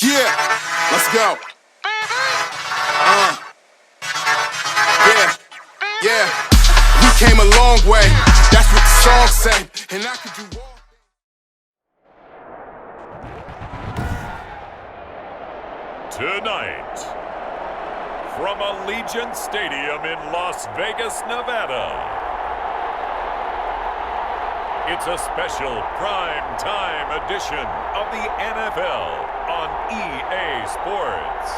Yeah, let's go. Yeah. We came a long way. That's what the song say. And I could do all. Tonight, from Allegiant Stadium in Las Vegas, Nevada, it's a special prime time edition of the NFL on EA Sports.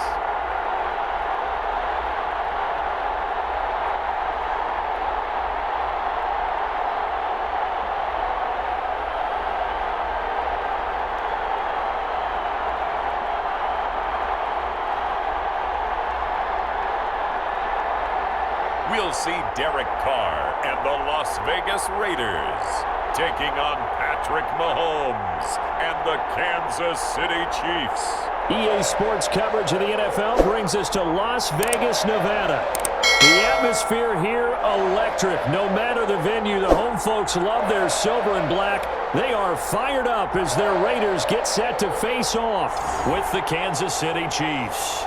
We'll see Derek Carr and the Las Vegas Raiders taking on Patrick Mahomes and the Kansas City Chiefs. EA Sports coverage of the NFL brings us to Las Vegas, Nevada. The atmosphere here, electric. No matter the venue, the home folks love their silver and black. They are fired up as their Raiders get set to face off with the Kansas City Chiefs.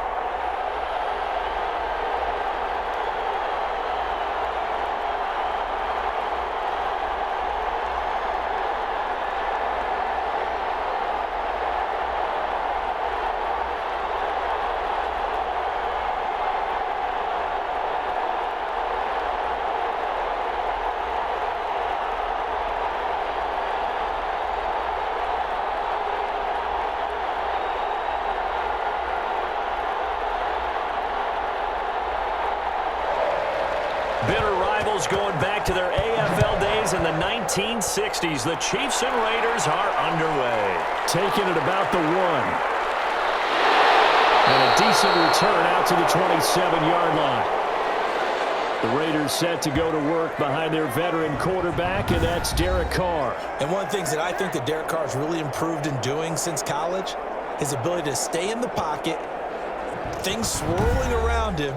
Bitter rivals going back to their AFL days in the 1960s. The Chiefs and Raiders are underway. Taking it about the 1. And a decent return out to the 27-yard line. The Raiders set to go to work behind their veteran quarterback, and that's Derek Carr. And one of the things that I think that Derek Carr has really improved in doing since college, his ability to stay in the pocket, things swirling around him,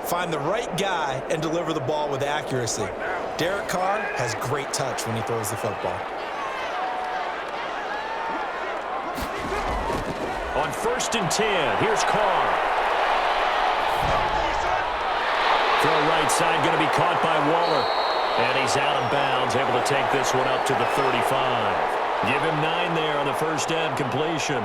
find the right guy, and deliver the ball with accuracy. Derek Carr has great touch when he throws the football. On 1st and 10, here's Carr. Throw right side, going to be caught by Waller. And he's out of bounds, able to take this one up to the 35. Give him 9 there on the first down completion.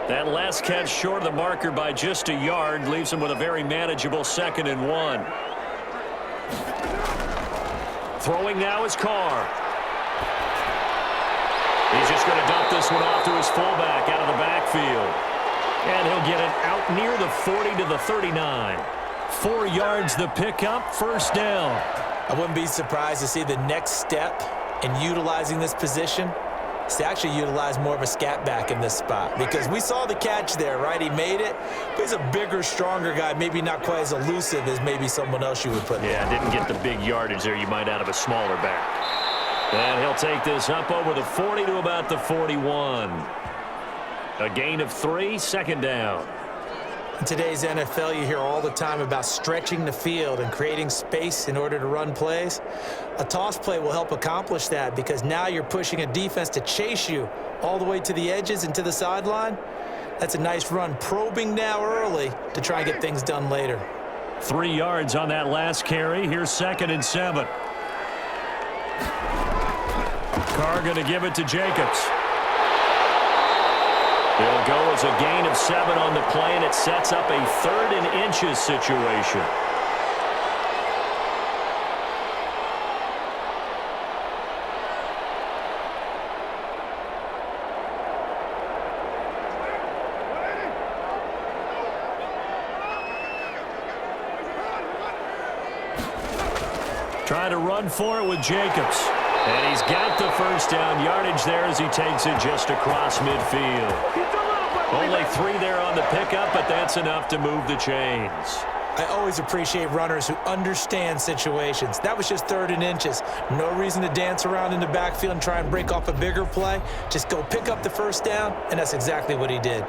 That last catch short of the marker by just a yard leaves him with a very manageable 2nd and 1. Throwing now is Carr. He's just going to dump this one off to his fullback out of the backfield. And he'll get it out near the 40 to the 39. 4 yards the pickup, first down. I wouldn't be surprised to see the next step in utilizing this position is to actually utilize more of a scat back in this spot, because we saw the catch there, right? He made it, but he's a bigger, stronger guy, maybe not quite as elusive as maybe someone else you would put there. Yeah, didn't get the big yardage there you might out of a smaller back. And he'll take this up over the 40 to about the 41. A gain of 3, 2nd down. In today's NFL, you hear all the time about stretching the field and creating space in order to run plays. A toss play will help accomplish that, because now you're pushing a defense to chase you all the way to the edges and to the sideline. That's a nice run, probing now early to try and get things done later. 3 yards on that last carry. Here's 2nd and 7. Carr going to give it to Jacobs. He'll go as a gain of 7 on the play, and it sets up a 3rd and inches situation. Try to run for it with Jacobs. And he's got the first down yardage there as he takes it just across midfield. Only 3 there on the pickup, but that's enough to move the chains. I always appreciate runners who understand situations. That was just 3rd and inches. No reason to dance around in the backfield and try and break off a bigger play. Just go pick up the first down, and that's exactly what he did.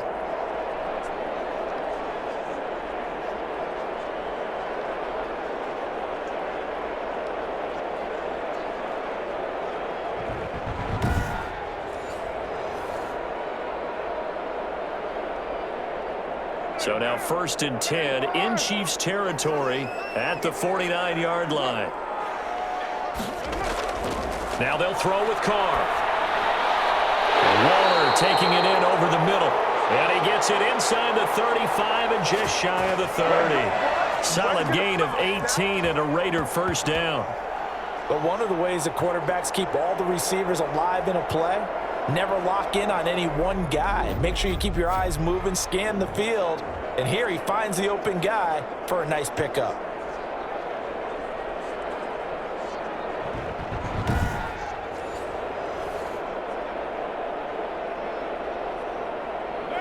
So now 1st and 10 in Chiefs territory at the 49-yard line. Now they'll throw with Carr. Waller taking it in over the middle. And he gets it inside the 35 and just shy of the 30. Solid gain of 18 and a Raider first down. But one of the ways that quarterbacks keep all the receivers alive in a play, never lock in on any one guy. Make sure you keep your eyes moving, scan the field. And here he finds the open guy for a nice pickup.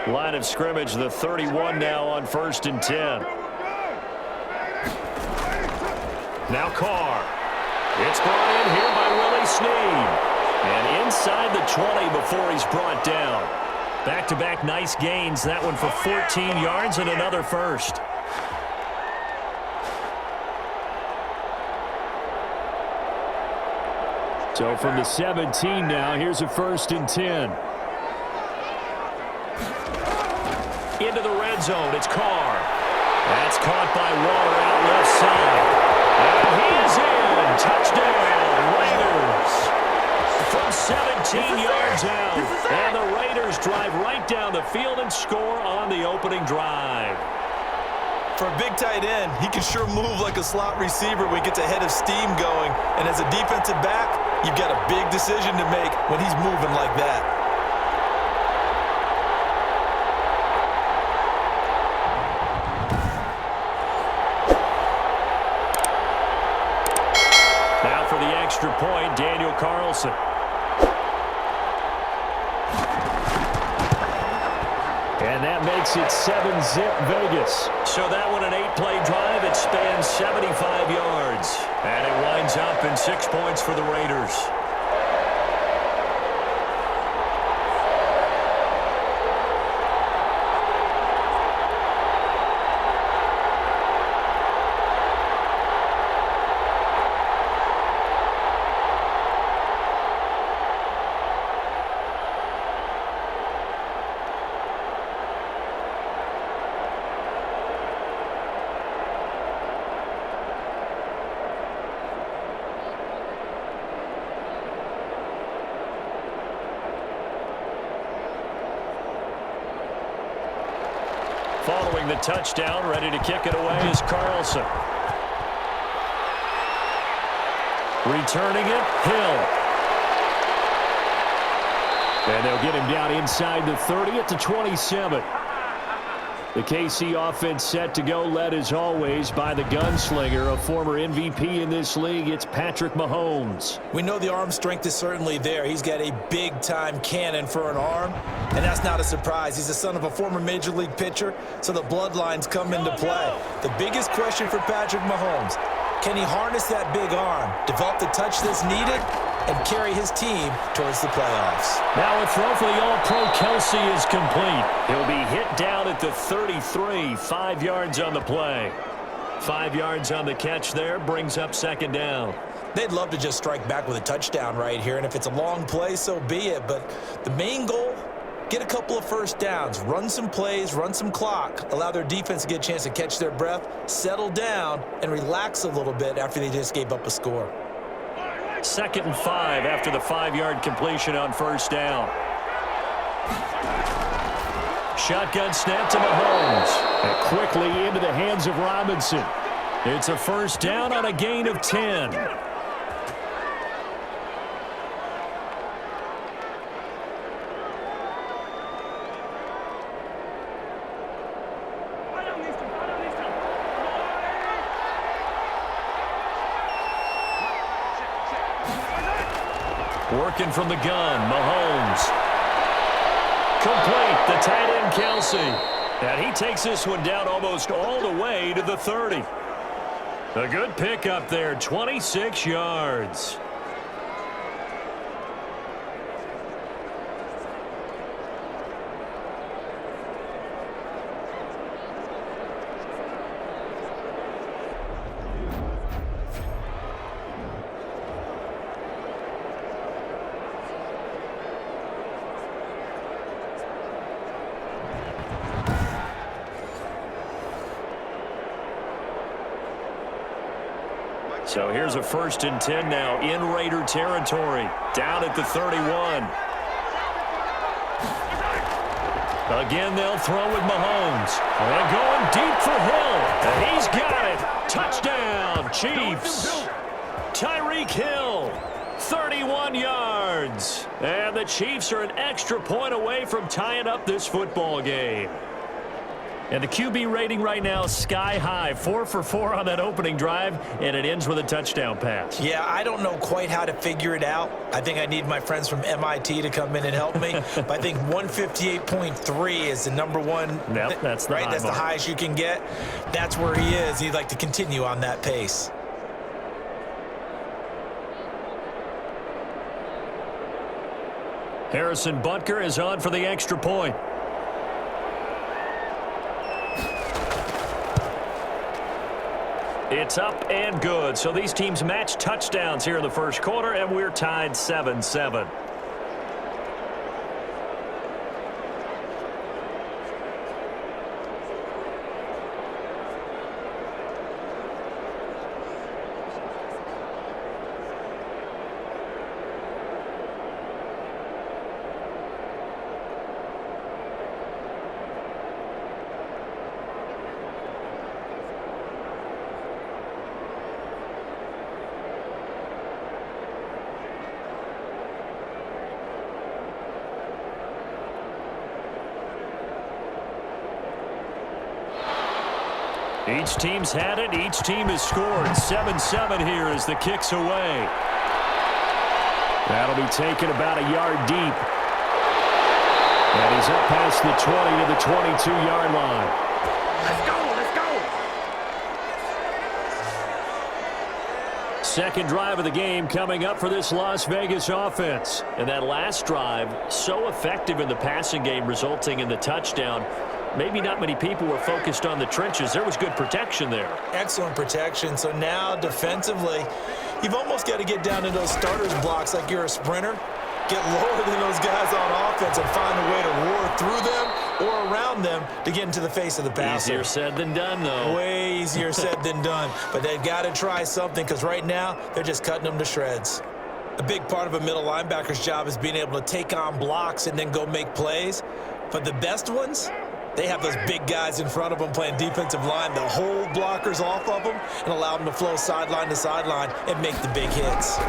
Line of scrimmage, the 31 now on 1st and 10. Now Carr. It's brought in here by Willie Snead. And inside the 20 before he's brought down. Back-to-back nice gains. That one for 14 yards and another first. So from the 17 now, here's a 1st and 10. Into the red zone, it's Carr. That's caught by Waller out left side. And he is in. Touchdown, Raiders. From 17 yards out. And the Raiders drive right down the field and score on the opening drive. For a big tight end, he can sure move like a slot receiver when he gets a head of steam going. And as a defensive back, you've got a big decision to make when he's moving like that. Extra point, Daniel Carlson. And that makes it 7-zip Vegas. So that one an 8-play drive. It spans 75 yards. And it winds up in 6 points for the Raiders. Following the touchdown, ready to kick it away is Carlson. Returning it, Hill. And they'll get him down inside the 30 at the 27. The KC offense set to go, led as always by the gunslinger, a former MVP in this league. It's Patrick Mahomes. We know the arm strength is certainly there. He's got a big-time cannon for an arm, and that's not a surprise. He's the son of a former Major League pitcher, so the bloodlines come into play. The biggest question for Patrick Mahomes, can he harness that big arm, develop the touch that's needed, and carry his team towards the playoffs? Now a throw for the All-Pro Kelsey is complete. He'll be hit down at the 33, 5 yards on the play. 5 yards on the catch there, brings up 2nd down. They'd love to just strike back with a touchdown right here, and if it's a long play, so be it. But the main goal, get a couple of first downs, run some plays, run some clock, allow their defense to get a chance to catch their breath, settle down, and relax a little bit after they just gave up a score. 2nd and 5 after the 5-yard completion on 1st down. Shotgun snap to Mahomes. And quickly into the hands of Robinson. It's a 1st down on a gain of 10. Working from the gun, Mahomes. Complete, the tight end, Kelsey. And he takes this one down almost all the way to the 30. A good pickup there, 26 yards. So here's a 1st and 10 now in Raider territory. Down at the 31. Again, they'll throw with Mahomes. And going deep for Hill. And he's got it. Touchdown, Chiefs. Tyreek Hill, 31 yards. And the Chiefs are an extra point away from tying up this football game. And the QB rating right now, sky high. 4 for 4 on that opening drive, and it ends with a touchdown pass. Yeah, I don't know quite how to figure it out. I think I need my friends from MIT to come in and help me. But I think 158.3 is the number one. Yep, that's the right. That's the highest you can get. That's where he is. He'd like to continue on that pace. Harrison Butker is on for the extra point. It's up and good. So these teams match touchdowns here in the first quarter, and we're tied 7-7. Each team's had it. Each team has scored. 7-7 here as the kick's away. That'll be taken about a yard deep. And he's up past the 20 to the 22-yard line. Let's go, let's go. Second drive of the game coming up for this Las Vegas offense. And that last drive, so effective in the passing game, resulting in the touchdown. Maybe not many people were focused on the trenches. There was good protection there. Excellent protection. So now defensively, you've almost got to get down to those starters blocks like you're a sprinter. Get lower than those guys on offense and find a way to roar through them or around them to get into the face of the passer. Easier said than done, though. Way easier said than done. But they've got to try something because right now they're just cutting them to shreds. A big part of a middle linebacker's job is being able to take on blocks and then go make plays. But the best ones, they have those big guys in front of them playing defensive line. They'll hold blockers off of them and allow them to flow sideline to sideline and make the big hits.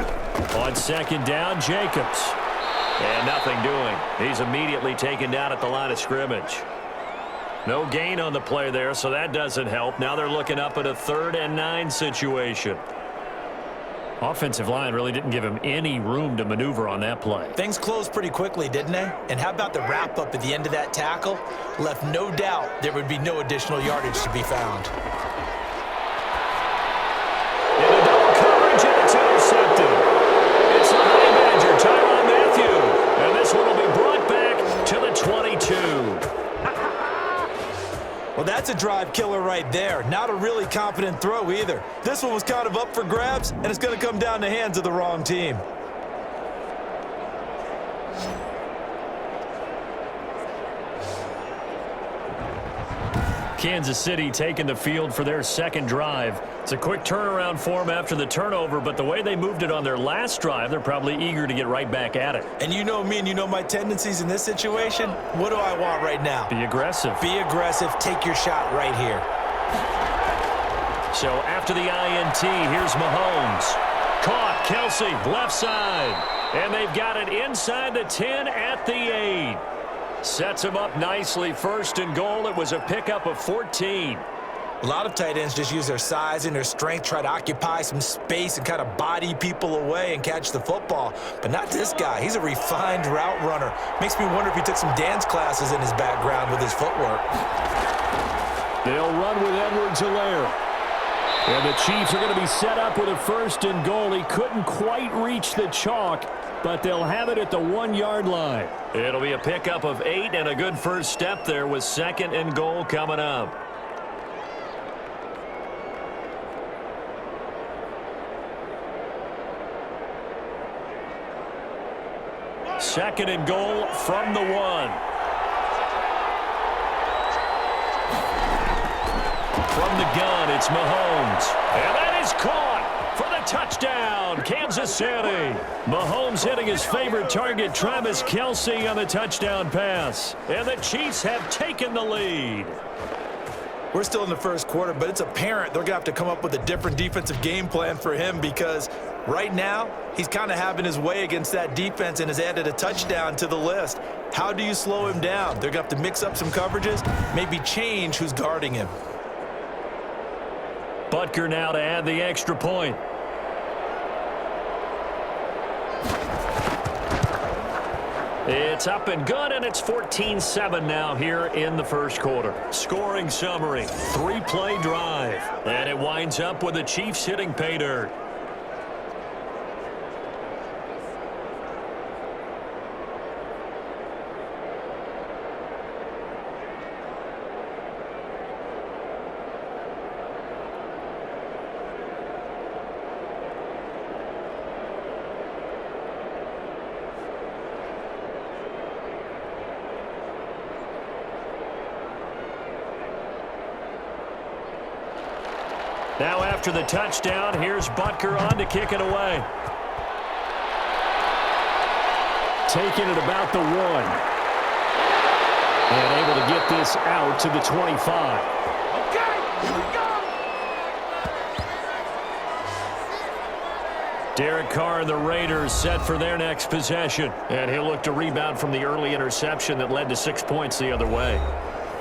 On second down, Jacobs. And nothing doing. He's immediately taken down at the line of scrimmage. No gain on the play there, so that doesn't help. Now they're looking up at a 3rd and 9 situation. Offensive line really didn't give him any room to maneuver on that play. Things closed pretty quickly, didn't they? And how about the wrap-up at the end of that tackle? Left no doubt there would be no additional yardage to be found. Into double coverage, and it's intercepted. It's the Honey Badger, Tyrann Mathieu. And this one will be brought back to the 22. Well, that's a drive killer right there. Not a really confident throw either. This one was kind of up for grabs, and it's going to come down the hands of the wrong team. Kansas City taking the field for their second drive. It's a quick turnaround for them after the turnover, but the way they moved it on their last drive, they're probably eager to get right back at it. And you know me and you know my tendencies in this situation. What do I want right now? Be aggressive. Be aggressive. Take your shot right here. So after the INT, here's Mahomes. Caught, Kelsey, left side. And they've got it inside the 10 at the 8. Sets him up nicely. 1st and goal. It was a pickup of 14. A lot of tight ends just use their size and their strength, try to occupy some space and kind of body people away and catch the football. But not this guy. He's a refined route runner. Makes me wonder if he took some dance classes in his background with his footwork. They'll run with Edwards-Helaire. And the Chiefs are going to be set up with a 1st and goal. He couldn't quite reach the chalk, but they'll have it at the 1-yard line. It'll be a pickup of 8 and a good first step there with 2nd and goal coming up. Second and goal from the 1. From the gun, it's Mahomes. And that is caught for City. Mahomes hitting his favorite target, Travis Kelce, on the touchdown pass. And the Chiefs have taken the lead. We're still in the first quarter, but it's apparent they're going to have to come up with a different defensive game plan for him because right now he's kind of having his way against that defense and has added a touchdown to the list. How do you slow him down? They're going to have to mix up some coverages, maybe change who's guarding him. Butker now to add the extra point. It's up and good, and it's 14-7 now here in the first quarter. Scoring summary, 3-play drive. And it winds up with the Chiefs hitting pay dirt. Now after the touchdown, here's Butker on to kick it away. Taking it about the 1. And able to get this out to the 25. Okay, here we go. Derek Carr and the Raiders set for their next possession. And he'll look to rebound from the early interception that led to 6 points the other way.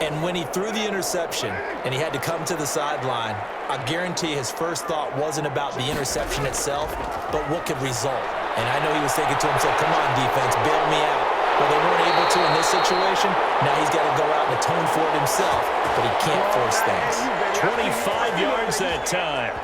And when he threw the interception and he had to come to the sideline, I guarantee his first thought wasn't about the interception itself, but what could result. And I know he was thinking to himself, come on, defense, bail me out. Well, they weren't able to in this situation. Now he's got to go out and atone for it himself, but he can't force things. 25 yards that time.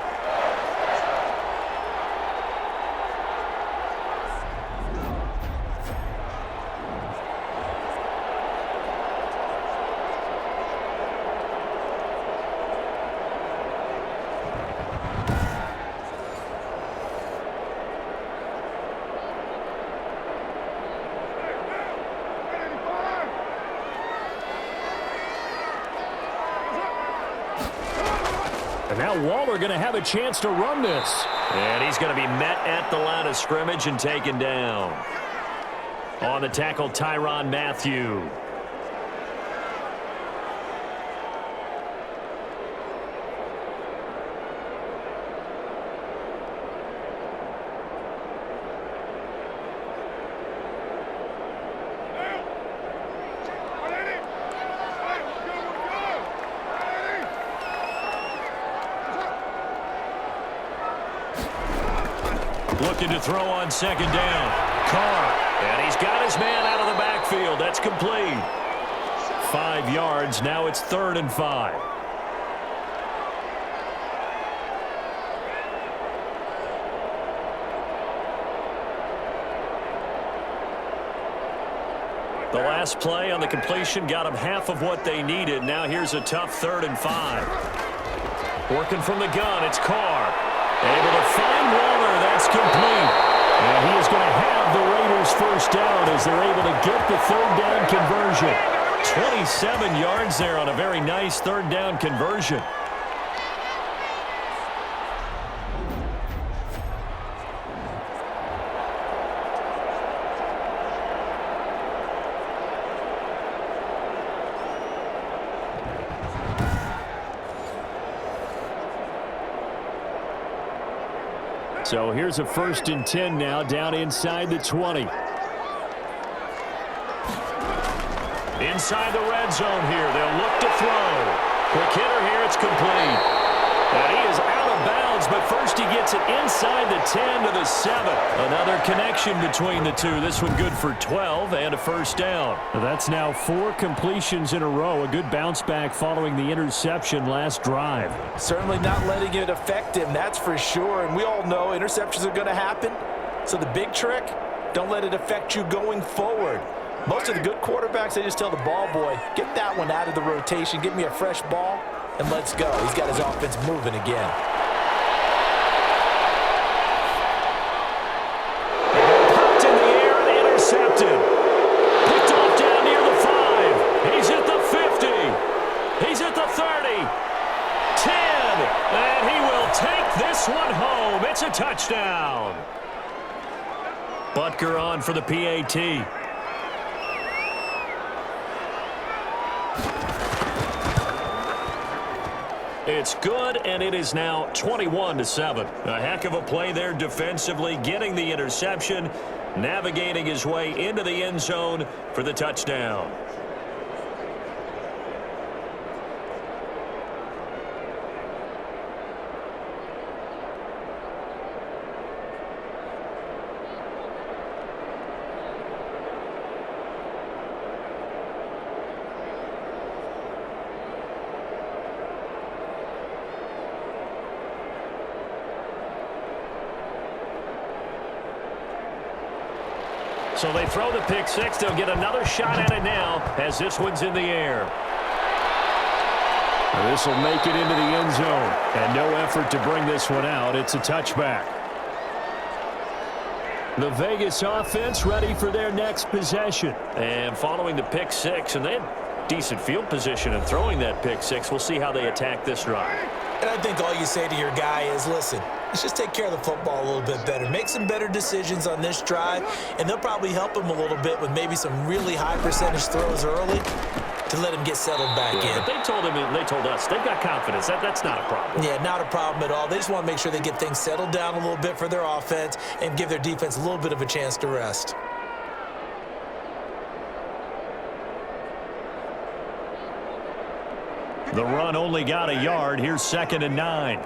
And now Waller going to have a chance to run this. And he's going to be met at the line of scrimmage and taken down. On the tackle, Tyrann Mathieu. Looking to throw on second down. Carr. And he's got his man out of the backfield. That's complete. 5 yards. Now it's 3rd and 5. The last play on the completion got them half of what they needed. Now here's a tough 3rd and 5. Working from the gun, it's Carr. Able to find Waller. That's complete. And he is going to have the Raiders first down as they're able to get the 3rd down conversion. 27 yards there on a very nice 3rd down conversion. So here's a 1st and 10 now down inside the 20. Inside the red zone here. They'll look to throw. Quick hitter here. It's complete. And he is out of bounds, but first he gets it inside the 10 to the 7. Another connection between the two. This one good for 12 and a first down. That's now 4 completions in a row. A good bounce back following the interception last drive. Certainly not letting it affect him, that's for sure. And we all know interceptions are going to happen. So the big trick, don't let it affect you going forward. Most of the good quarterbacks, they just tell the ball boy, get that one out of the rotation, get me a fresh ball, and let's go. He's got his offense moving again. Popped in the air and intercepted. Picked off down near the 5. He's at the 50. He's at the 30. 10. And he will take this one home. It's a touchdown. Butker on for the PAT. It's good, and it is now 21-7. A heck of a play there defensively, getting the interception, navigating his way into the end zone for the touchdown. So they throw the pick six. They'll get another shot at it now as this one's in the air. This will make it into the end zone. And no effort to bring this one out. It's a touchback. The Vegas offense ready for their next possession. And following the pick six, and they had decent field position in throwing that pick six. We'll see how they attack this drive. And I think all you say to your guy is, listen, let's just take care of the football a little bit better. Make some better decisions on this drive, and they'll probably help him a little bit with maybe some really high percentage throws early to let him get settled back in. But they told him, and they told us, they've got confidence. That's not a problem. Yeah, not a problem at all. They just want to make sure they get things settled down a little bit for their offense and give their defense a little bit of a chance to rest. The run only got a yard. Here's 2nd and 9.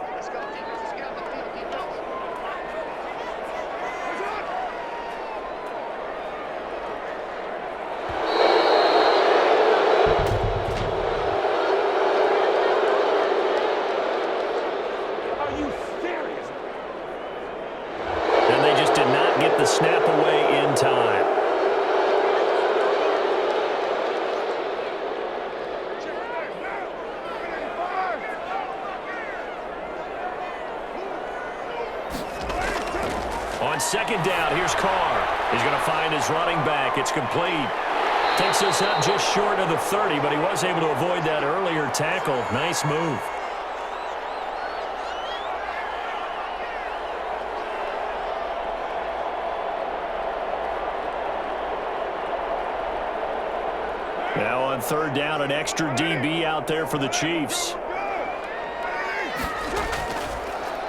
And they just did not get the snap away in time. On 2nd down, here's Carr. He's going to find his running back. It's complete. Takes us up just short of the 30, but he was able to avoid that earlier tackle. Nice move. Now on 3rd down, an extra DB out there for the Chiefs.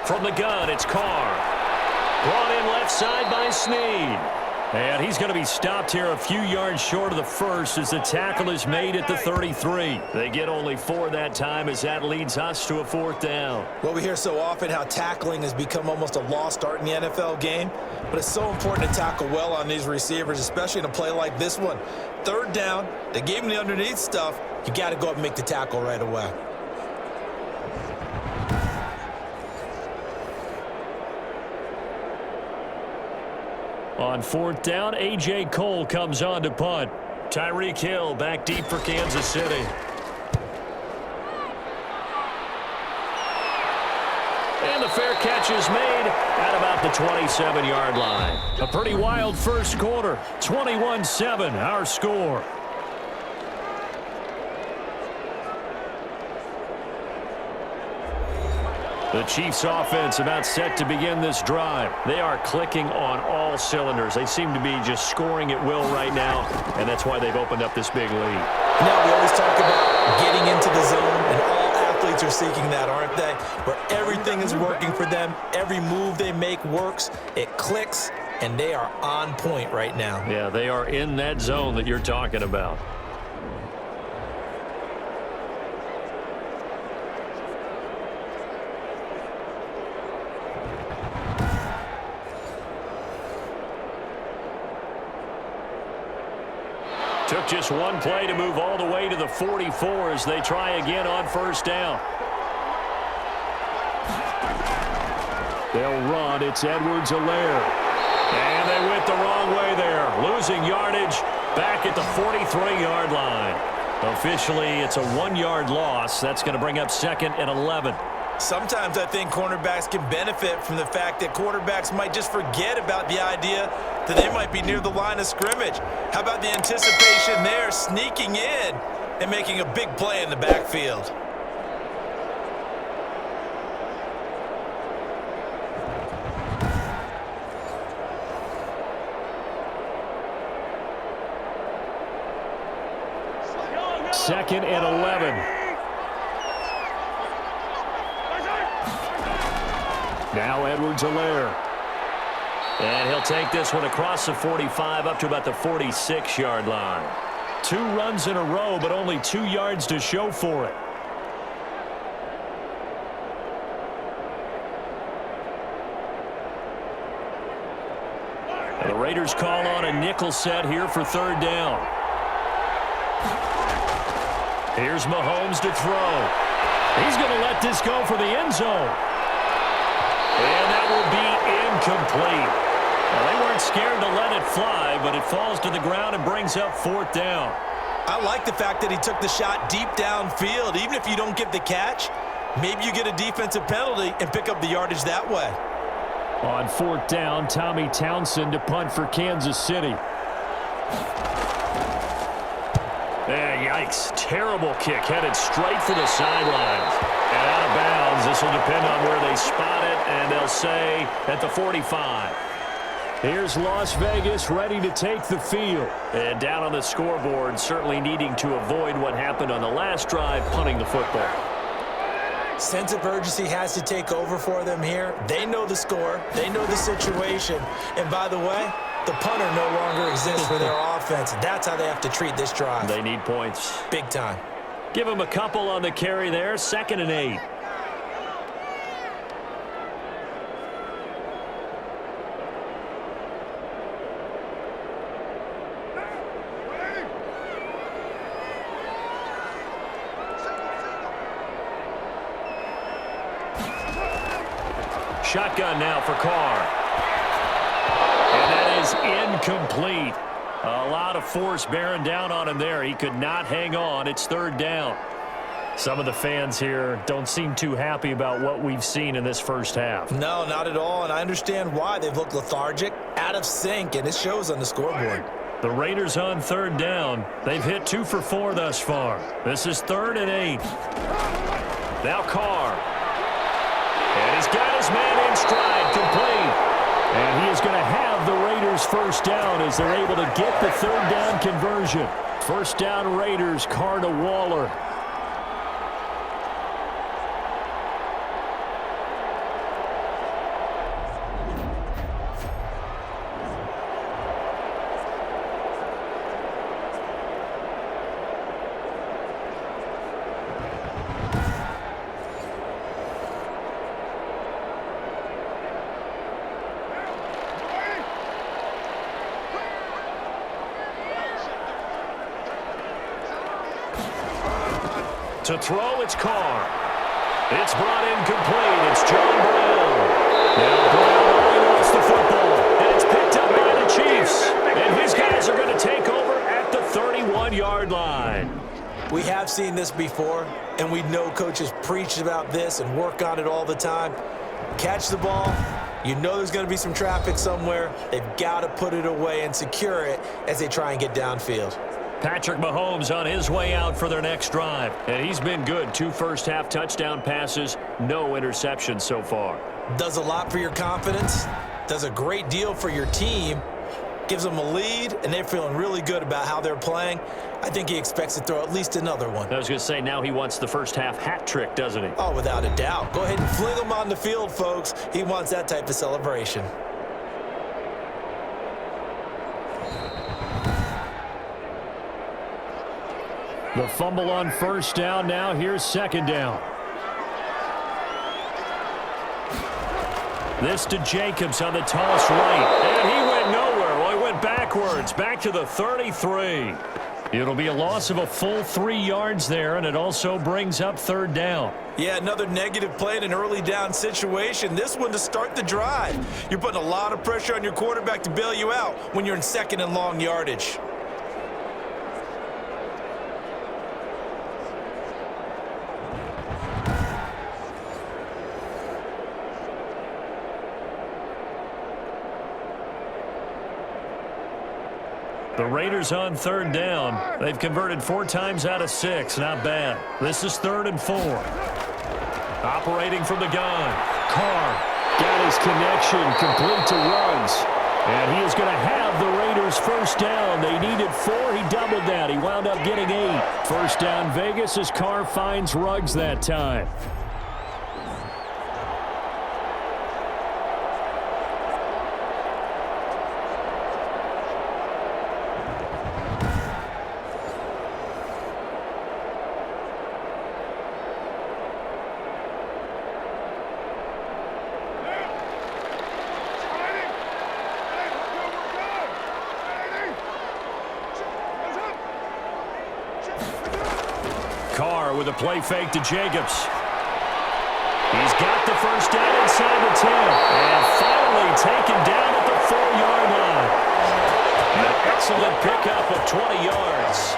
From the gun, it's Carr. Brought in left side by Snead. And he's going to be stopped here a few yards short of the first as the tackle is made at the 33. They get only 4 that time as that leads us to a 4th down. Well, we hear so often how tackling has become almost a lost art in the NFL game, but it's so important to tackle well on these receivers, especially in a play like this one. 3rd down, they gave him the underneath stuff. You got to go up and make the tackle right away. On 4th down, A.J. Cole comes on to punt. Tyreek Hill back deep for Kansas City. And the fair catch is made at about the 27-yard line. A pretty wild first quarter. 21-7, our score. The Chiefs offense about set to begin this drive. They are clicking on all cylinders. They seem to be just scoring at will right now, and that's why they've opened up this big lead. Now we always talk about getting into the zone, and all athletes are seeking that, aren't they? Where everything is working for them, every move they make works, it clicks, and they are on point right now. Yeah, they are in that zone that you're talking about. Took just one play to move all the way to the 44 as they try again on 1st down. They'll run. It's Edwards-Helaire. And they went the wrong way there. Losing yardage back at the 43-yard line. Officially, it's a 1-yard loss. That's going to bring up 2nd and 11. Sometimes I think cornerbacks can benefit from the fact that quarterbacks might just forget about the idea that they might be near the line of scrimmage. How about the anticipation there, sneaking in and making a big play in the backfield? 2nd and 11. Now Edwards-Helaire. And he'll take this one across the 45 up to about the 46-yard line. 2 runs in a row, but only 2 yards to show for it. And the Raiders call on a nickel set here for 3rd down. Here's Mahomes to throw. He's going to let this go for the end zone. And that will be incomplete. Well, they weren't scared to let it fly, but it falls to the ground and brings up 4th down. I like the fact that he took the shot deep downfield. Even if you don't get the catch, maybe you get a defensive penalty and pick up the yardage that way. On 4th down, Tommy Townsend to punt for Kansas City. Yikes. Terrible kick headed straight for the sidelines. And out of bounds. This will depend on where they spot it, and they'll say at the 45. Here's Las Vegas ready to take the field. And down on the scoreboard, certainly needing to avoid what happened on the last drive, punting the football. Sense of urgency has to take over for them here. They know the score. They know the situation. And by the way, the punter no longer exists for their offense. That's how they have to treat this drive. They need points. Big time. Give them a couple on the carry there. 2nd and 8. Shotgun now for Carr. And that is incomplete. A lot of force bearing down on him there. He could not hang on. It's 3rd down. Some of the fans here don't seem too happy about what we've seen in this first half. No, not at all, and I understand why. They've looked lethargic, out of sync, and it shows on the scoreboard. The Raiders on 3rd down. They've hit 2 for 4 thus far. This is 3rd and 8. Now Carr. And he's got his man in stride, complete. And he is going to have the Raiders first down as they're able to get the 3rd down conversion. First down Raiders, Carr to Waller. To throw, it's Carr. It's brought in complete. It's John Brown. Now Brown wants the football. And it's picked up by the Chiefs. And his guys are going to take over at the 31-yard line. We have seen this before, and we know coaches preach about this and work on it all the time. Catch the ball. You know there's going to be some traffic somewhere. They've got to put it away and secure it as they try and get downfield. Patrick Mahomes on his way out for their next drive. And he's been good. 2 first-half touchdown passes, no interceptions so far. Does a lot for your confidence. Does a great deal for your team. Gives them a lead, and they're feeling really good about how they're playing. I think he expects to throw at least another one. I was going to say, now he wants the first-half hat trick, doesn't he? Oh, without a doubt. Go ahead and fling him on the field, folks. He wants that type of celebration. The fumble on first down. Now here's 2nd down. This to Jacobs on the toss right. And he went nowhere. Well, he went backwards. Back to the 33. It'll be a loss of a full 3 yards there, and it also brings up 3rd down. Yeah, another negative play in an early down situation. This one to start the drive. You're putting a lot of pressure on your quarterback to bail you out when you're in 2nd and long yardage. The Raiders on 3rd down. They've converted 4 times out of 6. Not bad. This is 3rd and 4. Operating from the gun. Carr got his connection, complete to Ruggs. And he is going to have the Raiders first down. They needed 4. He doubled that. He wound up getting 8. First down Vegas as Carr finds Ruggs that time. Carr with a play fake to Jacobs. He's got the first down inside the 10. And finally taken down at the 4-yard line. An excellent pickup of 20 yards.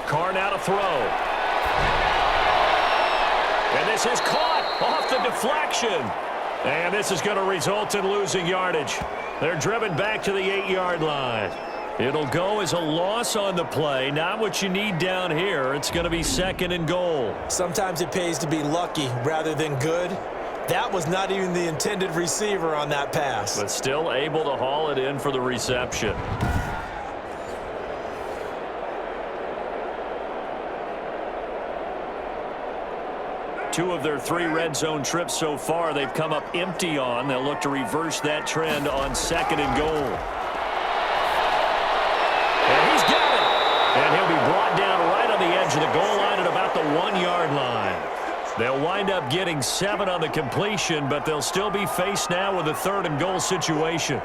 Carr now to throw. And this is caught off the deflection. And this is going to result in losing yardage. They're driven back to the 8-yard line. It'll go as a loss on the play. Not what you need down here. It's going to be 2nd and goal. Sometimes it pays to be lucky rather than good. That was not even the intended receiver on that pass. But still able to haul it in for the reception. 2 of their 3 red zone trips so far, they've come up empty on. They'll look to reverse that trend on 2nd and goal. And he's got it. And he'll be brought down right on the edge of the goal line at about the 1-yard line. They'll wind up getting 7 on the completion, but they'll still be faced now with a 3rd and goal situation.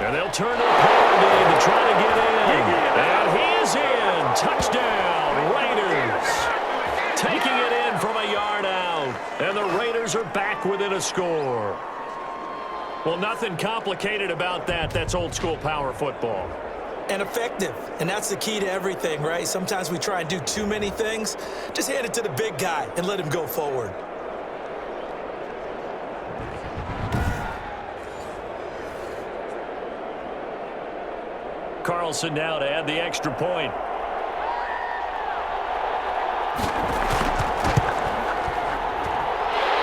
And they'll turn to the power game to try to get in. And he is in. Touchdown, Raiders. Taking it in from a yard out. And the Raiders are back within a score. Well, nothing complicated about that. That's old school power football. And effective. And that's the key to everything, right? Sometimes we try and do too many things. Just hand it to the big guy and let him go forward. Carlson now to add the extra point.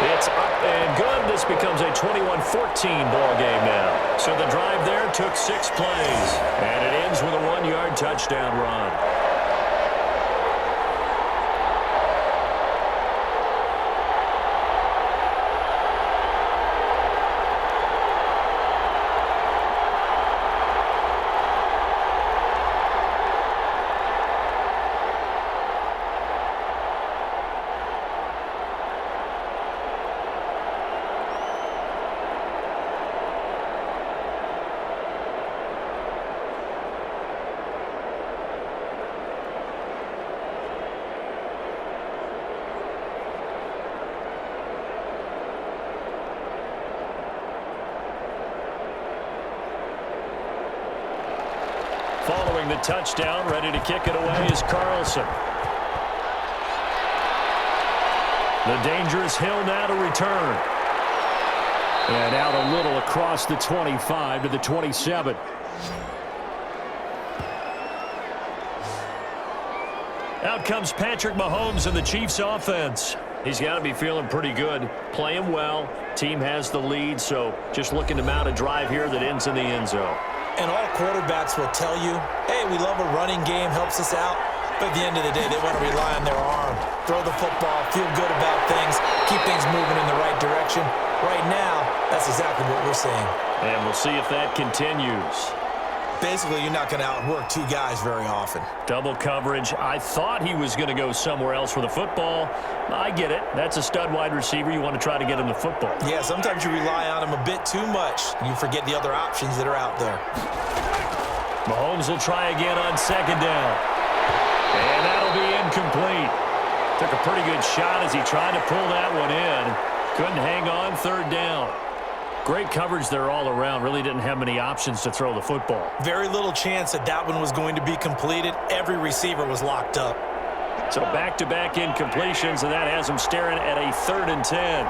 It's up and good. This becomes a 21-14 ball game now. So the drive there took 6 plays. And it ends with a 1-yard touchdown run. Following the touchdown, ready to kick it away is Carlson. The dangerous Hill now to return. And out a little across the 25 to the 27. Out comes Patrick Mahomes in the Chiefs offense. He's got to be feeling pretty good, playing well. Team has the lead, so just looking to mount a drive here that ends in the end zone. And all quarterbacks will tell you, hey, we love a running game, helps us out. But at the end of the day, they want to rely on their arm. Throw the football, feel good about things, keep things moving in the right direction. Right now, that's exactly what we're seeing. And we'll see if that continues. Basically, you're not going to outwork 2 guys very often. Double coverage. I thought he was going to go somewhere else for the football. I get it. That's a stud wide receiver. You want to try to get him the football. Yeah, sometimes you rely on him a bit too much. You forget the other options that are out there. Mahomes will try again on 2nd down. And that'll be incomplete. Took a pretty good shot as he tried to pull that one in. Couldn't hang on, third down. Great coverage there all around. Really didn't have many options to throw the football. Very little chance that that one was going to be completed. Every receiver was locked up. So back-to-back incompletions, and that has him staring at a 3rd and 10.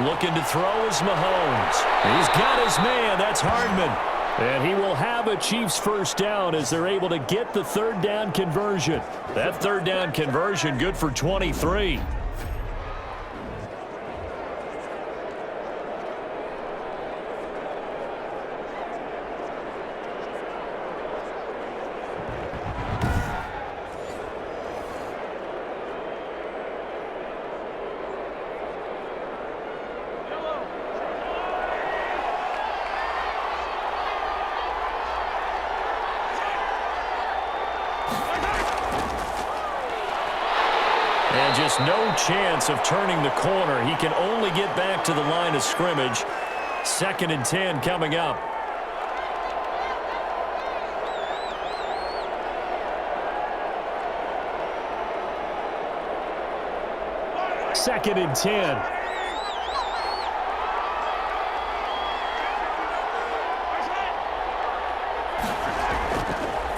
Looking to throw is Mahomes. He's got his man. That's Hardman. And he will have a Chiefs first down as they're able to get the 3rd down conversion. That 3rd down conversion good for 23. And just no chance of turning the corner. He can only get back to the line of scrimmage. 2nd and 10 coming up. Second and 10.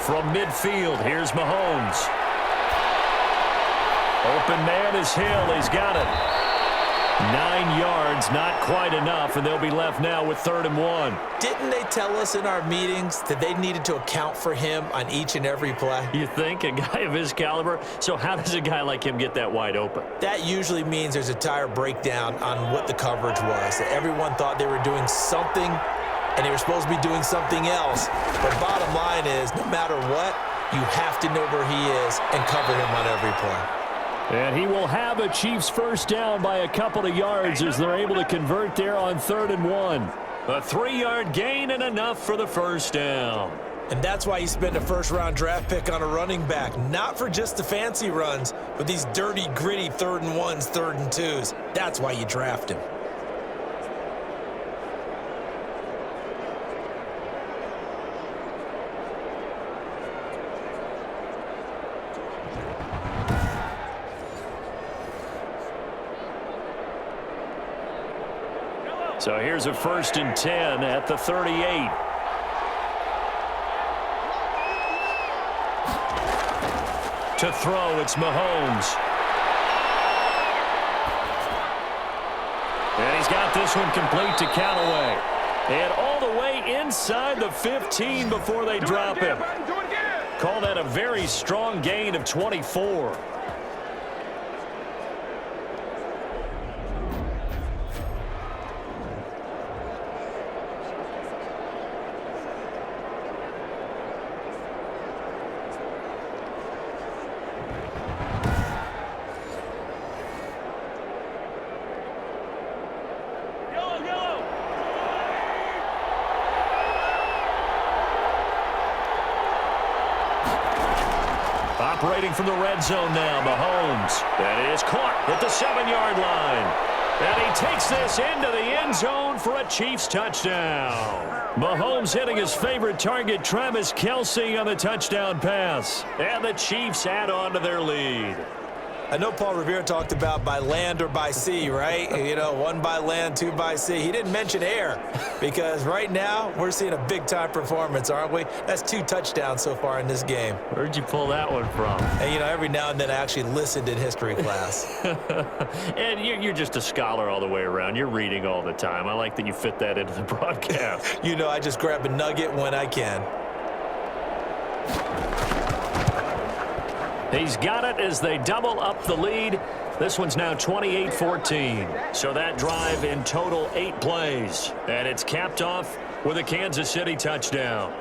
From midfield, here's Mahomes. Open man is Hill. He's got it. 9 yards, not quite enough, and they'll be left now with 3rd and 1. Didn't they tell us in our meetings that they needed to account for him on each and every play? You think? A guy of his caliber? So how does a guy like him get that wide open? That usually means there's a tire breakdown on what the coverage was. That everyone thought they were doing something, and they were supposed to be doing something else. But bottom line is, no matter what, you have to know where he is and cover him on every play. And he will have a Chiefs first down by a couple of yards as they're able to convert there on 3rd and 1. A 3-yard gain and enough for the first down. And that's why you spend a first-round draft pick on a running back. Not for just the fancy runs, but these dirty, gritty 3rd and 1s, 3rd and 2s. That's why you draft him. So here's a 1st and 10 at the 38. To throw, it's Mahomes. And he's got this one complete to Callaway. And all the way inside the 15 before they drop him. Call that a very strong gain of 24. Operating from the red zone now, Mahomes. That is caught at the 7-yard line. And he takes this into the end zone for a Chiefs touchdown. Mahomes hitting his favorite target, Travis Kelce, on the touchdown pass. And the Chiefs add on to their lead. I know Paul Revere talked about by land or by sea, right? You know, 1 by land, 2 by sea. He didn't mention air because right now we're seeing a big-time performance, aren't we? That's 2 touchdowns so far in this game. Where'd you pull that one from? And, you know, every now and then I actually listened in history class. And you're just a scholar all the way around. You're reading all the time. I like that you fit that into the broadcast. You know, I just grab a nugget when I can. He's got it as they double up the lead. This one's now 28-14. So that drive in total 8 plays. And it's capped off with a Kansas City touchdown.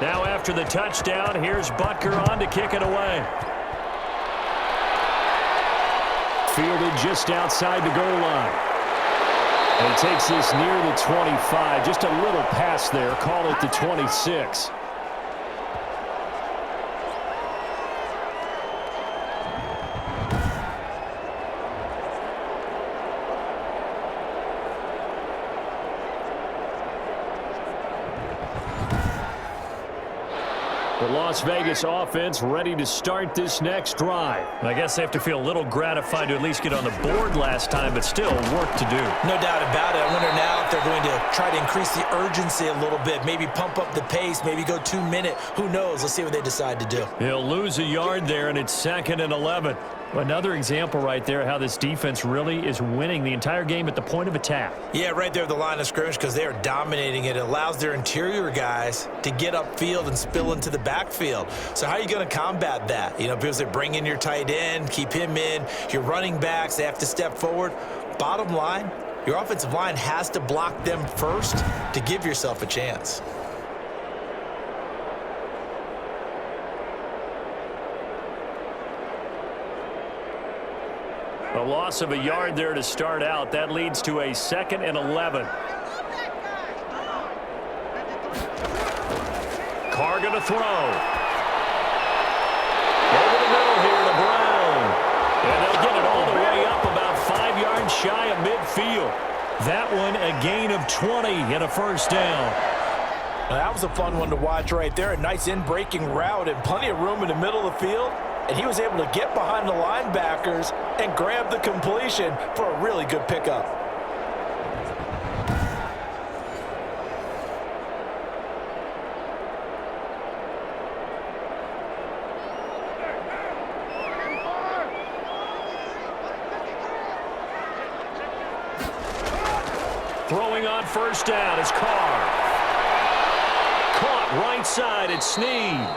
Now after the touchdown, here's Butker on to kick it away. fielded just outside the goal line. And he takes this near the 25. Just a little pass there. Call it the 26. The Las Vegas offense ready to start this next drive. I guess they have to feel a little gratified to at least get on the board last time, but still work to do. No doubt about it. I wonder now if they're going to try to increase the urgency a little bit, maybe pump up the pace, maybe go 2-minute. Who knows? Let's see what they decide to do. He'll lose a yard there, and it's 2nd and 11. Another example right there how this defense really is winning the entire game at the point of attack. Yeah, right there at the line of scrimmage because they are dominating it. It allows their interior guys to get upfield and spill into the backfield. So how are you going to combat that? You know, because they bring in your tight end, keep him in. Your running backs, they have to step forward. Bottom line, your offensive line has to block them first to give yourself a chance. A loss of a yard there to start out. That leads to a 2nd and 11. Carr going to throw. Over the middle here to Brown. And they'll get it all the way up about 5 yards shy of midfield. That one a gain of 20 and a first down. Now, that was a fun one to watch right there. A nice in-breaking route and plenty of room in the middle of the field. And he was able to get behind the linebackers and grab the completion for a really good pickup. Throwing on first down is Carr. Caught right side at Snead.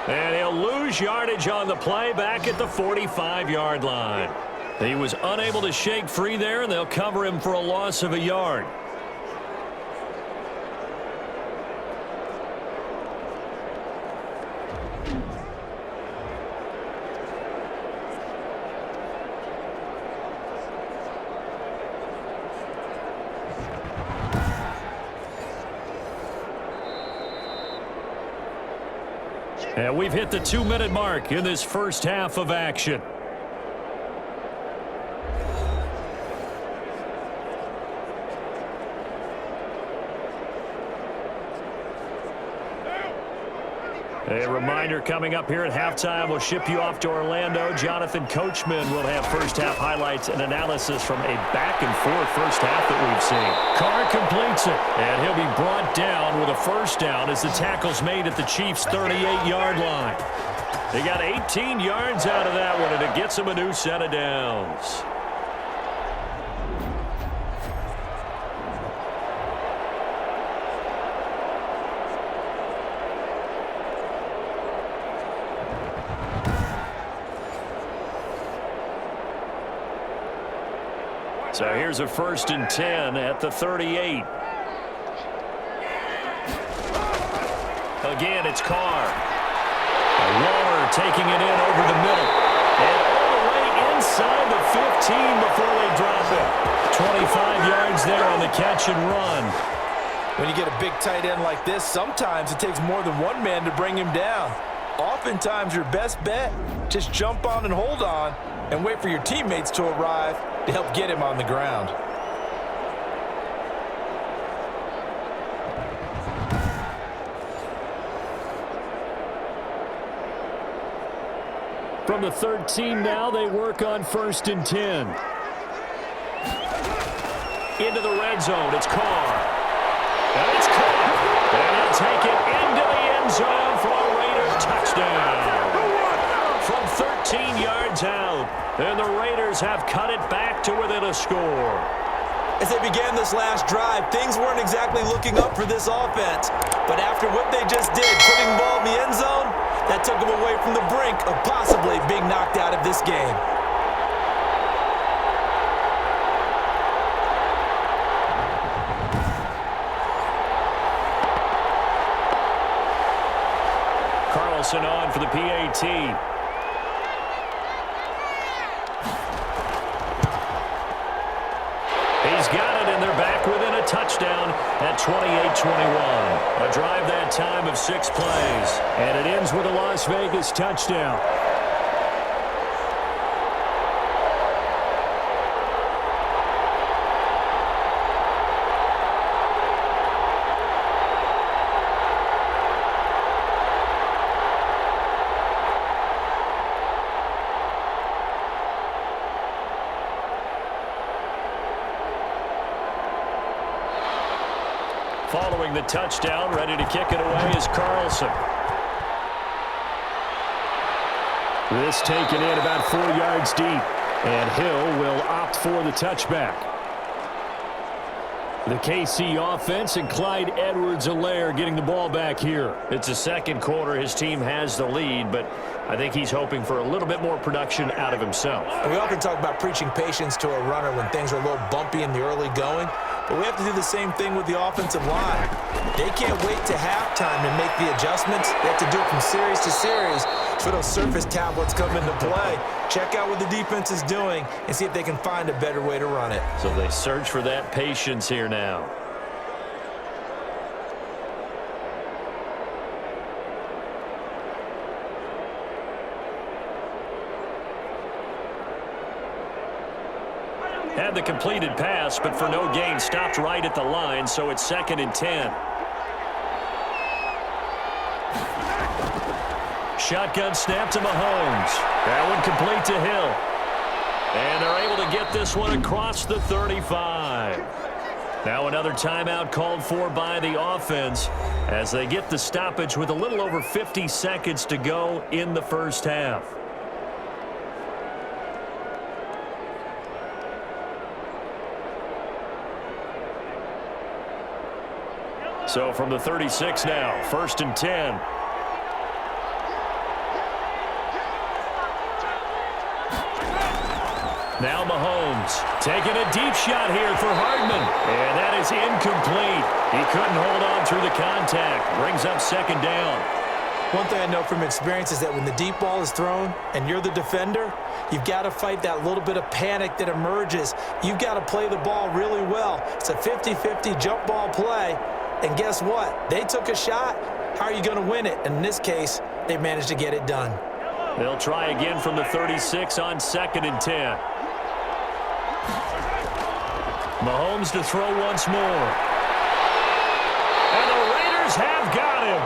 And he'll lose yardage on the play back at the 45-yard line. He was unable to shake free there, and they'll cover him for a loss of a yard. And we've hit the 2-minute mark in this first half of action. A reminder coming up here at halftime, we'll ship you off to Orlando. Jonathan Coachman will have first-half highlights and analysis from a back-and-forth first half that we've seen. Carr completes it, and he'll be brought down with a first down as the tackle's made at the Chiefs' 38-yard line. They got 18 yards out of that one, and it gets them a new set of downs. So here's a 1st and 10 at the 38. Again, it's Carr. Waller taking it in over the middle. And all the way inside the 15 before they drop it. 25 yards there on the catch and run. When you get a big tight end like this, sometimes it takes more than one man to bring him down. Oftentimes, your best bet, just jump on and hold on and wait for your teammates to arrive to help get him on the ground. From the 13 now, they work on 1st and 10. Into the red zone, it's Carr. And it's caught. And he'll take it into the end zone for a Raider touchdown. From 13 yards out, and the Raiders have cut it back to within a score. As they began this last drive, things weren't exactly looking up for this offense. But after what they just did, putting the ball in the end zone, that took them away from the brink of possibly being knocked out of this game. Carlson on for the PAT. touchdown at 28-21. A drive that time of 6 plays. And it ends with a Las Vegas touchdown. Following the touchdown, ready to kick it away is Carlson. This taken in about 4 yards deep, and Hill will opt for the touchback. The KC offense and Clyde Edwards-Helaire getting the ball back here. It's the second quarter. His team has the lead, but I think he's hoping for a little bit more production out of himself. We often talk about preaching patience to a runner when things are a little bumpy in the early going, but we have to do the same thing with the offensive line. They can't wait to halftime to make the adjustments. They have to do it from series to series for those surface tablets come into play. Check out what the defense is doing and see if they can find a better way to run it. So they search for that patience here now. Had the completed pass, but for no gain, stopped right at the line, so it's 2nd and 10. Shotgun snap to Mahomes. That one complete to Hill. And they're able to get this one across the 35. Now another timeout called for by the offense as they get the stoppage with a little over 50 seconds to go in the first half. So from the 36 now, 1st and 10. Now Mahomes taking a deep shot here for Hardman. And that is incomplete. He couldn't hold on through the contact. Brings up 2nd down. One thing I know from experience is that when the deep ball is thrown and you're the defender, you've got to fight that little bit of panic that emerges. You've got to play the ball really well. It's a 50-50 jump ball play. And guess what? They took a shot. How are you going to win it? And in this case, they managed to get it done. They'll try again from the 36 on 2nd and 10. Mahomes to throw once more. And the Raiders have got him.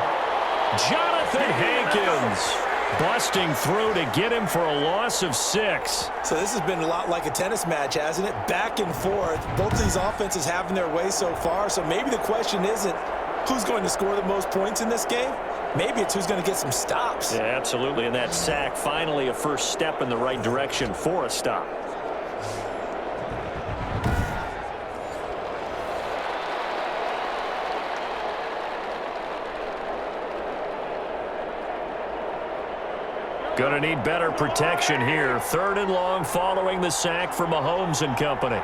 Jonathan Hankins busting through to get him for a loss of 6. So this has been a lot like a tennis match, hasn't it? Back and forth. Both these offenses having their way so far. So maybe the question isn't who's going to score the most points in this game. Maybe it's who's going to get some stops. Yeah, absolutely. And that sack, finally a first step in the right direction for a stop. Going to need better protection here. 3rd and long following the sack for Mahomes and company.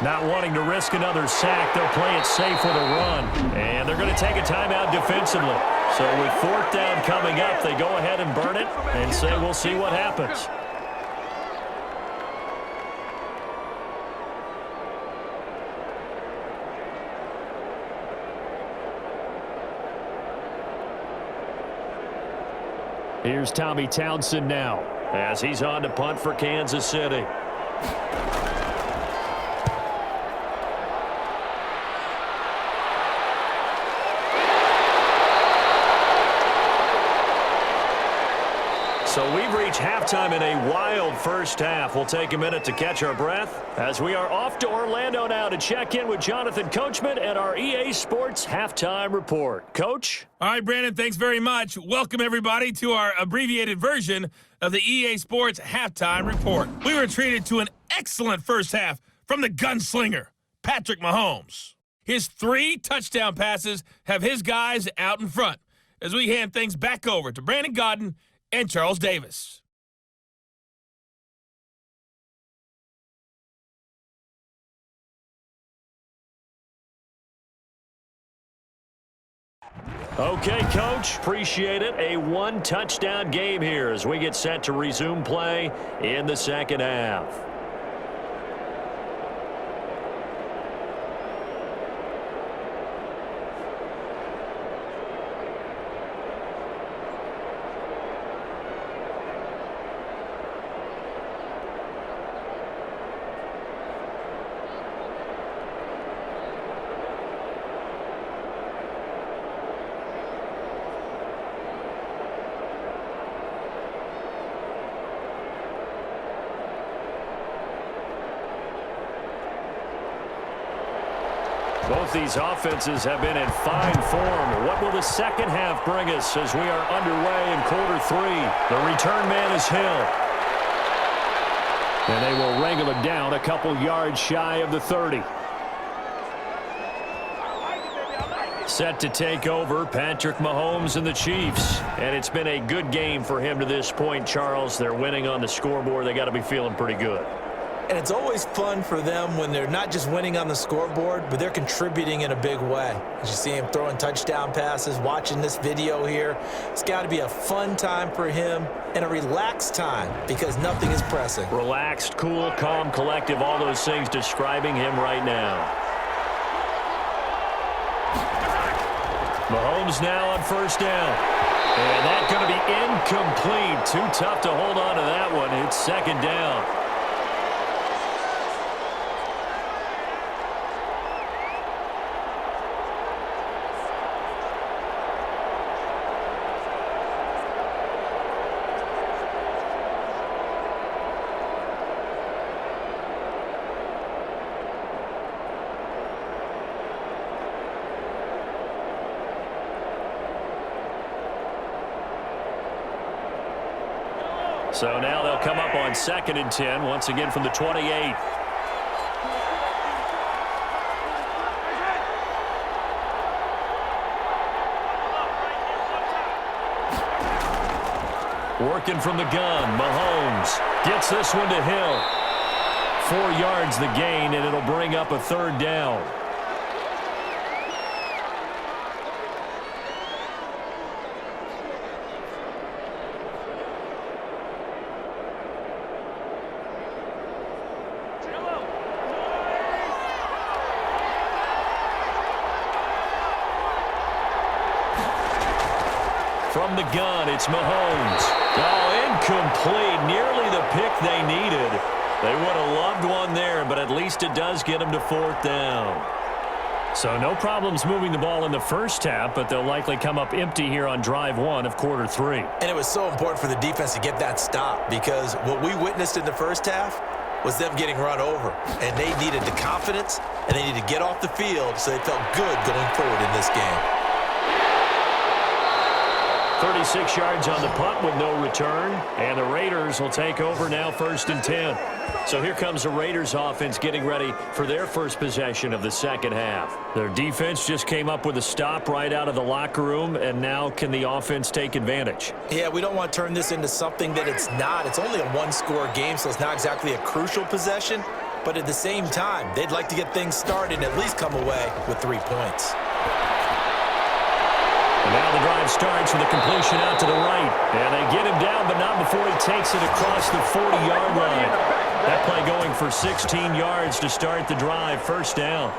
Not wanting to risk another sack, they'll play it safe with a run. And they're going to take a timeout defensively. So with 4th down coming up, they go ahead and burn it and say we'll see what happens. Here's Tommy Townsend now as he's on to punt for Kansas City. So we've reached halftime in a wild first half. We'll take a minute to catch our breath as we are off to Orlando now to check in with Jonathan Coachman and our EA Sports Halftime Report. Coach? All right, Brandon, thanks very much. Welcome, everybody, to our abbreviated version of the EA Sports Halftime Report. We were treated to an excellent first half from the gunslinger, Patrick Mahomes. His 3 touchdown passes have his guys out in front as we hand things back over to Brandon Godden and Charles Davis. Okay, Coach, appreciate it. A 1-touchdown game here as we get set to resume play in the second half. Both these offenses have been in fine form. What will the second half bring us as we are underway in quarter 3? The return man is Hill. And they will wrangle it down a couple yards shy of the 30. Set to take over, Patrick Mahomes and the Chiefs. And it's been a good game for him to this point, Charles. They're winning on the scoreboard. They got to be feeling pretty good. And it's always fun for them when they're not just winning on the scoreboard, but they're contributing in a big way. As you see him throwing touchdown passes, watching this video here, it's got to be a fun time for him and a relaxed time because nothing is pressing. Relaxed, cool, calm, collective, all those things describing him right now. Mahomes now on first down. And that's going to be incomplete. Too tough to hold on to that one. It's second down. So now they'll come up on 2nd and 10, once again from the 28. Working from the gun, Mahomes gets this one to Hill. 4 yards the gain, and it'll bring up a third down. From the gun, it's Mahomes. Oh, incomplete. Nearly the pick they needed. They would have loved one there, but at least it does get them to 4th down. So no problems moving the ball in the first half, but they'll likely come up empty here on drive 1 of quarter 3. And it was so important for the defense to get that stop because what we witnessed in the first half was them getting run over. And they needed the confidence, and they needed to get off the field so they felt good going forward in this game. 36 yards on the punt with no return, and the Raiders will take over now 1st and 10. So here comes the Raiders offense getting ready for their first possession of the second half. Their defense just came up with a stop right out of the locker room, and now can the offense take advantage? Yeah, we don't want to turn this into something that it's not. It's only a one-score game, so it's not exactly a crucial possession. But at the same time, they'd like to get things started and at least come away with 3 points. And now the drive starts with a completion out to the right. And they get him down, but not before he takes it across the 40-yard line. That play going for 16 yards to start the drive. 1st down.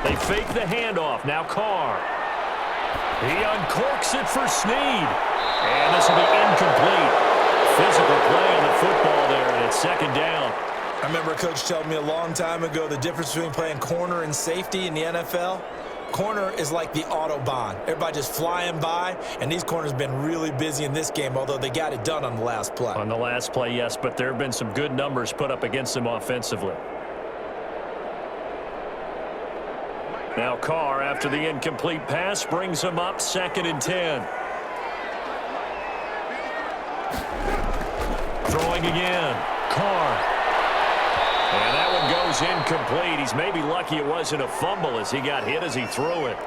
They fake the handoff. Now Carr. He uncorks it for Snead. And this will be incomplete. Physical play on the football there, and it's 2nd down. I remember a coach telling me a long time ago the difference between playing corner and safety in the NFL. Corner is like the Autobahn. Everybody just flying by, and these corners have been really busy in this game, although they got it done on the last play. On the last play, yes, but there have been some good numbers put up against them offensively. Now Carr, after the incomplete pass, brings him up 2nd and 10. Throwing again. Carr. And that one goes incomplete. He's maybe lucky it wasn't a fumble as he got hit as he threw it.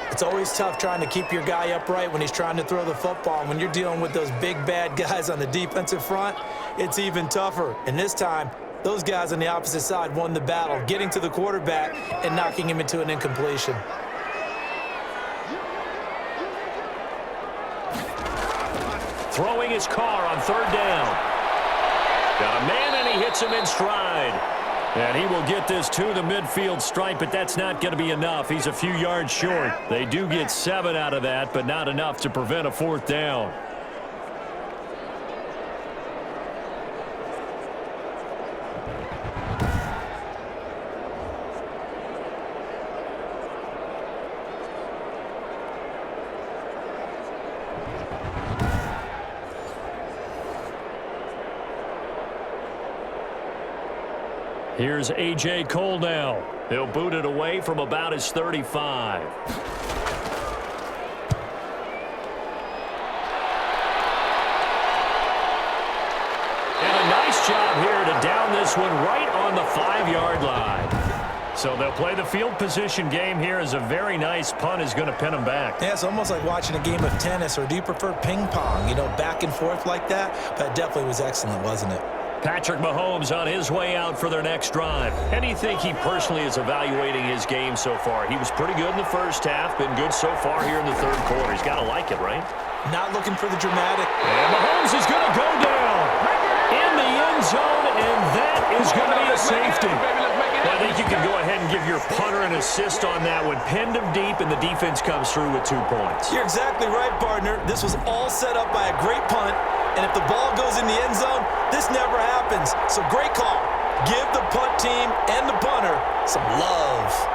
It's always tough trying to keep your guy upright when he's trying to throw the football. When you're dealing with those big, bad guys on the defensive front, it's even tougher. And this time, those guys on the opposite side won the battle, getting to the quarterback and knocking him into an incompletion. Throwing his Carr on 3rd down. Got a man, and he hits him in stride. And he will get this to the midfield stripe, but that's not going to be enough. He's a few yards short. They do get 7 out of that, but not enough to prevent a 4th down. Here's A.J. Cole now. He'll boot it away from about his 35. And a nice job here to down this one right on the 5-yard line. So they'll play the field position game here as a very nice punt is going to pin them back. Yeah, it's almost like watching a game of tennis, or do you prefer ping pong? You know, back and forth like that? That definitely was excellent, wasn't it? Patrick Mahomes on his way out for their next drive. And do you think he personally is evaluating his game so far? He was pretty good in the first half, been good so far here in the 3rd quarter. He's got to like it, right? Not looking for the dramatic. And Mahomes is going to go down in the end zone, and that is going to be a safety. Well, I think you can go ahead and give your punter an assist on that one. Pinned him deep, and the defense comes through with 2 points. You're exactly right, partner. This was all set up by a great punt. And if the ball goes in the end zone, this never happens. So great call. Give the punt team and the punter some love.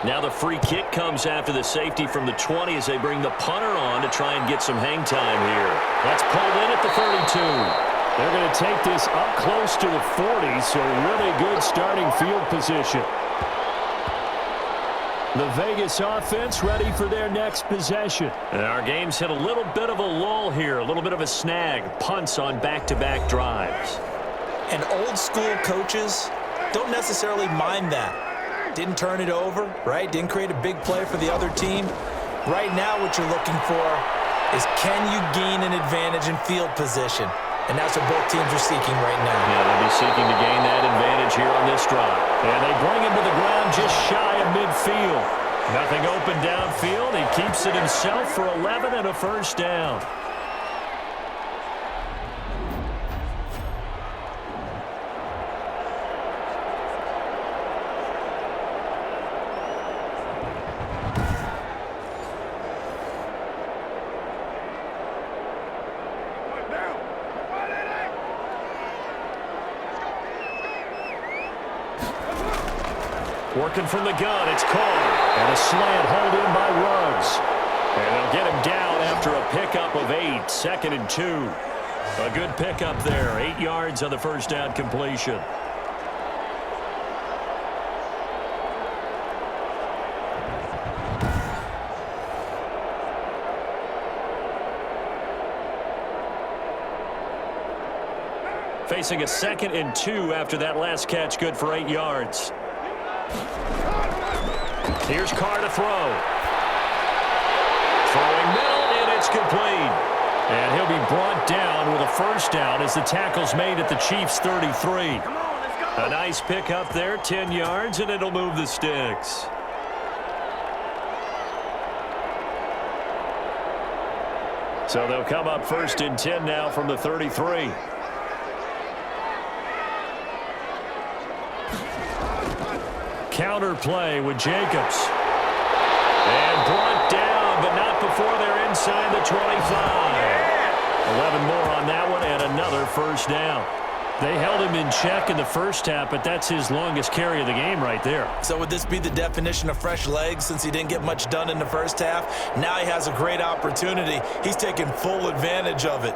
Now the free kick comes after the safety from the 20 as they bring the punter on to try and get some hang time here. That's pulled in at the 32. They're going to take this up close to the 40, so really good starting field position. The Vegas offense ready for their next possession. And our game's hit a little bit of a lull here, a little bit of a snag. Punts on back-to-back drives. And old school coaches don't necessarily mind that. Didn't turn it over, right? Didn't create a big play for the other team. Right now what you're looking for is, can you gain an advantage in field position? And that's what both teams are seeking right now. Yeah, they'll be seeking to gain that advantage here on this drive. And they bring him to the ground just shy of midfield. Nothing open downfield. He keeps it himself for 11 and a 1st down. Working from the gun, it's Cole. And a slant hold in by Ruggs. And they'll get him down after a pickup of 8, 2nd and 2. A good pickup there, 8 yards on the 1st down completion. Facing a 2nd and 2 after that last catch, good for 8 yards. Here's Carr to throw. Throwing middle, and it's complete. And he'll be brought down with a 1st down as the tackle's made at the Chiefs' 33. A nice pickup there, 10 yards, and it'll move the sticks. So they'll come up 1st and 10 now from the 33. Counter play with Jacobs. And brought down, but not before they're inside the 25. 11 more on that one, and another 1st down. They held him in check in the first half, but that's his longest carry of the game right there. So would this be the definition of fresh legs since he didn't get much done in the first half? Now he has a great opportunity. He's taking full advantage of it.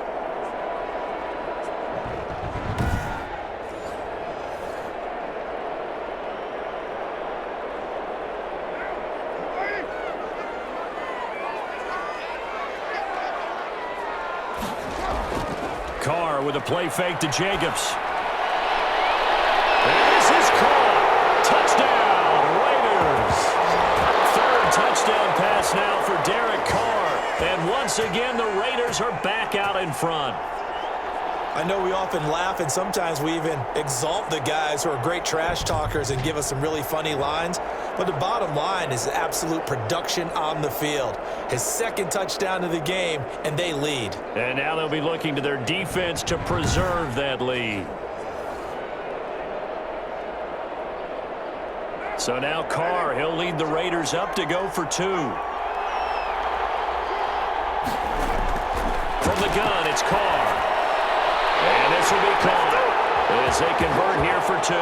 Carr with a play fake to Jacobs. This is caught. Touchdown, Raiders. 3rd touchdown pass now for Derek Carr. And once again, the Raiders are back out in front. I know we often laugh, and sometimes we even exalt the guys who are great trash talkers and give us some really funny lines. But the bottom line is absolute production on the field. His second touchdown of the game, and they lead. And now they'll be looking to their defense to preserve that lead. So now Carr, he'll lead the Raiders up to go for 2. From the gun, it's Carr. And this will be caught as they convert here for 2.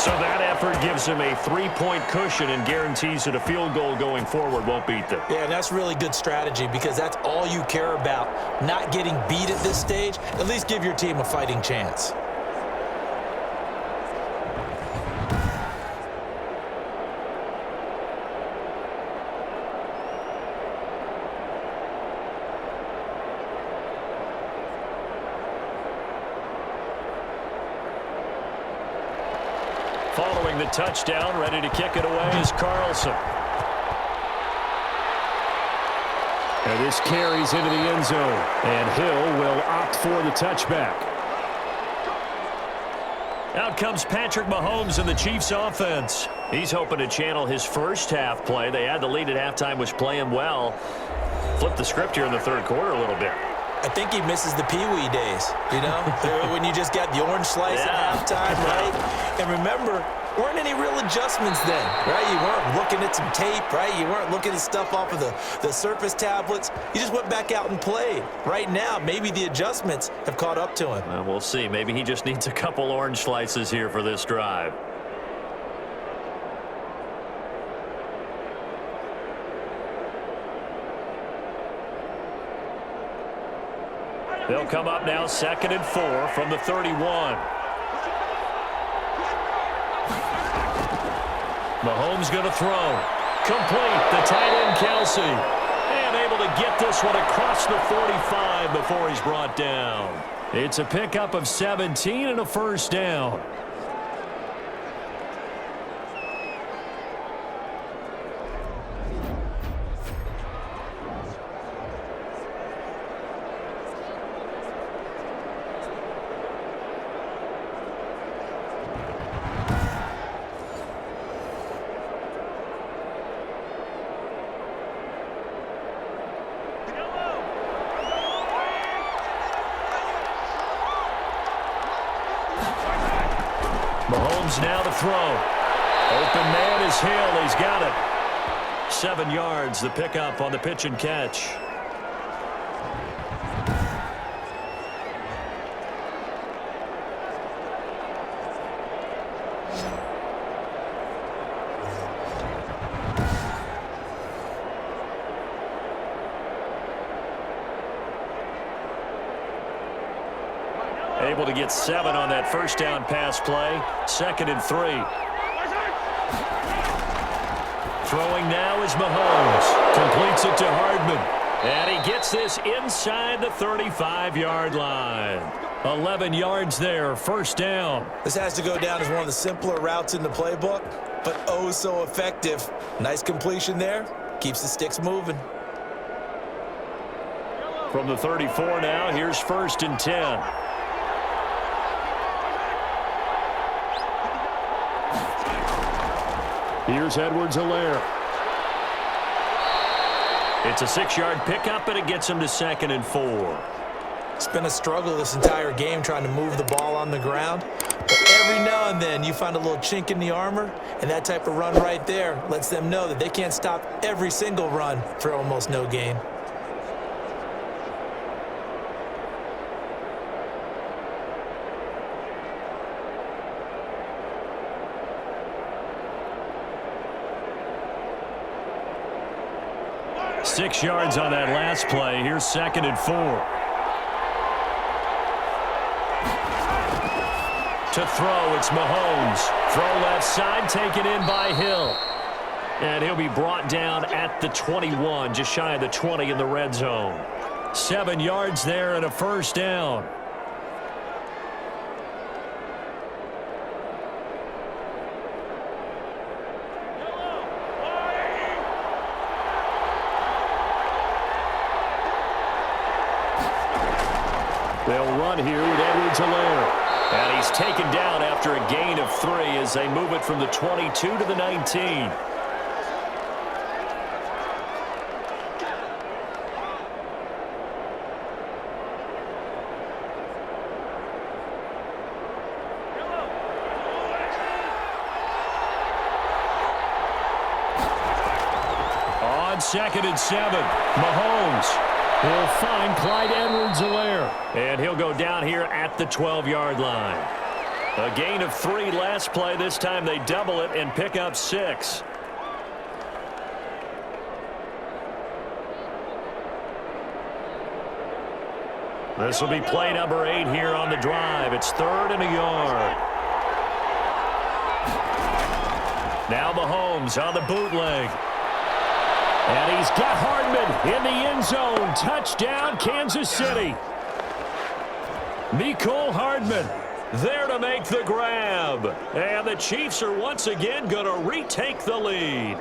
So that effort gives him a 3-point cushion and guarantees that a field goal going forward won't beat them. Yeah, and that's really good strategy because that's all you care about. Not getting beat at this stage, at least give your team a fighting chance. Following the touchdown, ready to kick it away is Carlson. And this carries into the end zone. And Hill will opt for the touchback. Out comes Patrick Mahomes and the Chiefs offense. He's hoping to channel his first half play. They had the lead at halftime, was playing well. Flip the script here in the third quarter a little bit. I think he misses the Pee-wee days, you know, when you just got the orange slice at halftime, right? And remember, weren't any real adjustments then, right? You weren't looking at some tape, right? You weren't looking at stuff off of the Surface tablets. You just went back out and played. Right now, maybe the adjustments have caught up to him. Well, we'll see. Maybe he just needs a couple orange slices here for this drive. They'll come up now 2nd and 4 from the 31. Mahomes going to throw. Complete. The tight end, Kelsey. And able to get this one across the 45 before he's brought down. It's a pickup of 17 and a first down. Mahomes now to throw. Open man is Hill. He's got it. 7 yards, the pickup on the pitch and catch. Able to get 7 on that first down pass play. 2nd and 3. Throwing now is Mahomes. Completes it to Hardman. And he gets this inside the 35-yard line. 11 yards there, first down. This has to go down as one of the simpler routes in the playbook, but oh so effective. Nice completion there. Keeps the sticks moving. From the 34 now, here's 1st and 10. Here's Edwards-Helaire. It's a 6-yard pickup, and it gets him to 2nd and 4. It's been a struggle this entire game trying to move the ball on the ground. But every now and then you find a little chink in the armor, and that type of run right there lets them know that they can't stop every single run for almost no gain. Six yards on that last play. Here's 2nd and 4. To throw, it's Mahomes. Throw left side, taken in by Hill. And he'll be brought down at the 21, just shy of the 20 in the red zone. 7 yards there and a first down. They'll run here with Edwards-Helaire. And he's taken down after a gain of 3 as they move it from the 22 to the 19. On 2nd and 7, Mahomes will find Clyde Edwards-Helaire. And he'll go down here at the 12-yard line. A gain of 3 last play. This time they double it and pick up 6. This will be play number 8 here on the drive. It's 3rd and a yard. Now Mahomes on the bootleg. And he's got Hardman in the end zone. Touchdown, Kansas City. Mecole Hardman there to make the grab. And the Chiefs are once again going to retake the lead.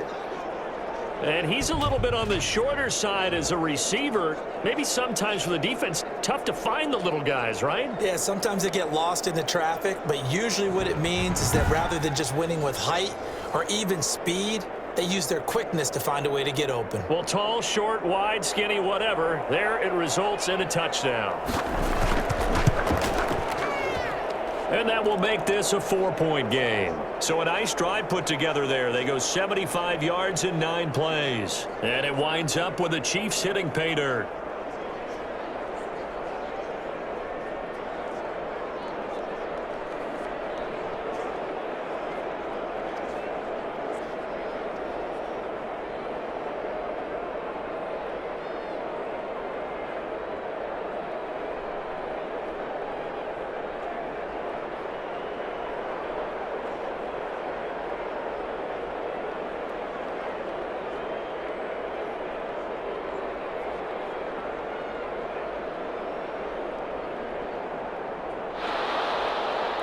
And he's a little bit on the shorter side as a receiver. Maybe sometimes for the defense, tough to find the little guys, right? Yeah, sometimes they get lost in the traffic, but usually what it means is that rather than just winning with height or even speed, they use their quickness to find a way to get open. Well, tall, short, wide, skinny, whatever, there it results in a touchdown. And that will make this a 4-point game. So a nice drive put together there. They go 75 yards in 9 plays. And it winds up with the Chiefs hitting pay dirt.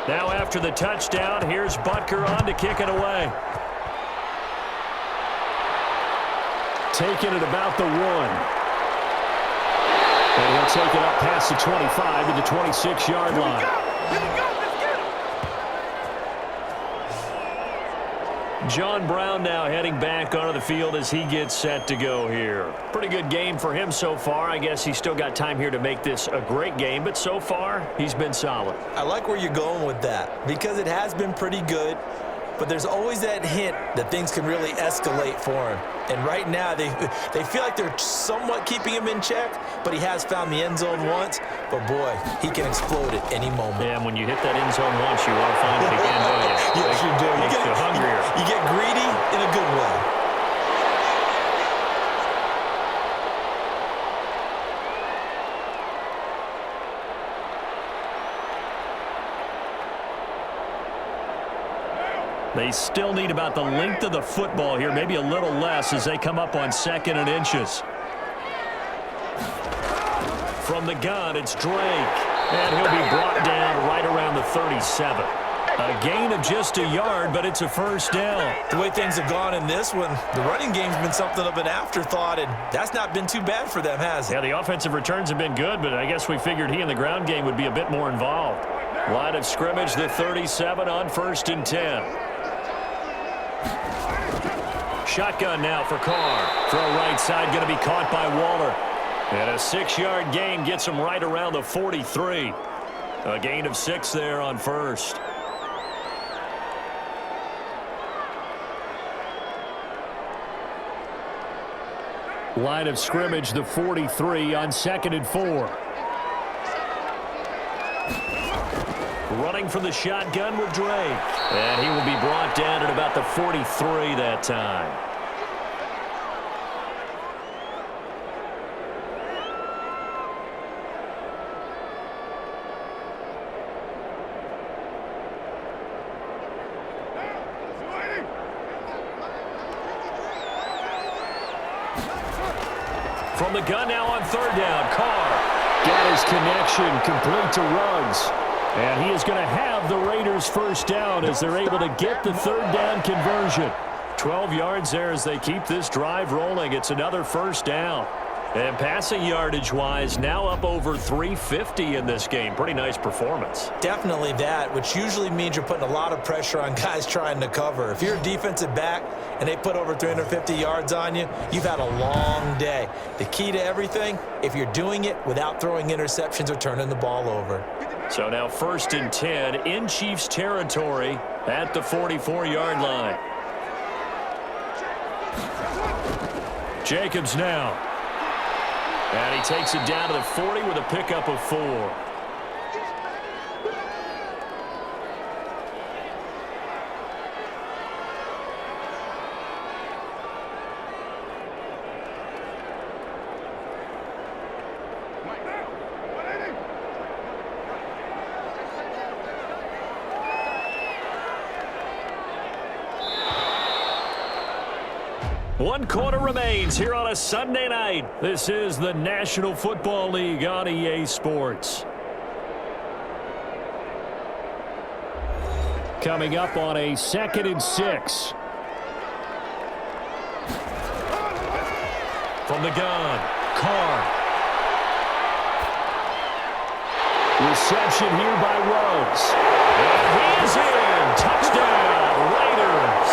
Now after the touchdown, here's Butker on to kick it away. Taking it about the 1. And he'll take it up past the 25 to the 26-yard line. John Brown now heading back onto the field as he gets set to go here. Pretty good game for him so far. I guess he's still got time here to make this a great game, but so far, he's been solid. I like where you're going with that because it has been pretty good, but there's always that hint that things can really escalate for him. And right now, they feel like they're somewhat keeping him in check, but he has found the end zone once. But, boy, he can explode at any moment. Yeah, and when you hit that end zone once, you want to find it again, don't you? Yes, you do. You get hungrier. You get greedy in a good way. They still need about the length of the football here, maybe a little less as they come up on 2nd and inches. From the gun, it's Drake. And he'll be brought down right around the 37. A gain of just a yard, but it's a first down. The way things have gone in this one, the running game's been something of an afterthought, and that's not been too bad for them, has it? Yeah, the offensive returns have been good, but I guess we figured he in the ground game would be a bit more involved. Line of scrimmage, the 37 on 1st and 10. Shotgun now for Carr. Throw right side, going to be caught by Waller. And a 6-yard gain gets him right around the 43. A gain of 6 there on 1st. Line of scrimmage, the 43 on 2nd and 4. Running from the shotgun with Drake. And he will be brought down at about the 43 that time. From the gun now on 3rd down, Carr got his connection complete to Ruggs. And he is going to have the Raiders first down as they're able to get the 3rd down conversion. 12 yards there as they keep this drive rolling. It's another first down. And passing yardage-wise, now up over 350 in this game. Pretty nice performance. Definitely that, which usually means you're putting a lot of pressure on guys trying to cover. If you're a defensive back and they put over 350 yards on you, you've had a long day. The key to everything, if you're doing it without throwing interceptions or turning the ball over. So now 1st and 10 in Chiefs territory at the 44-yard line. Jacobs now. And he takes it down to the 40 with a pickup of 4. One quarter remains here on a Sunday night. This is the National Football League on EA Sports. Coming up on a 2nd and 6. From the gun, Carr. Reception here by Ruggs. And he is in. Touchdown, Raiders.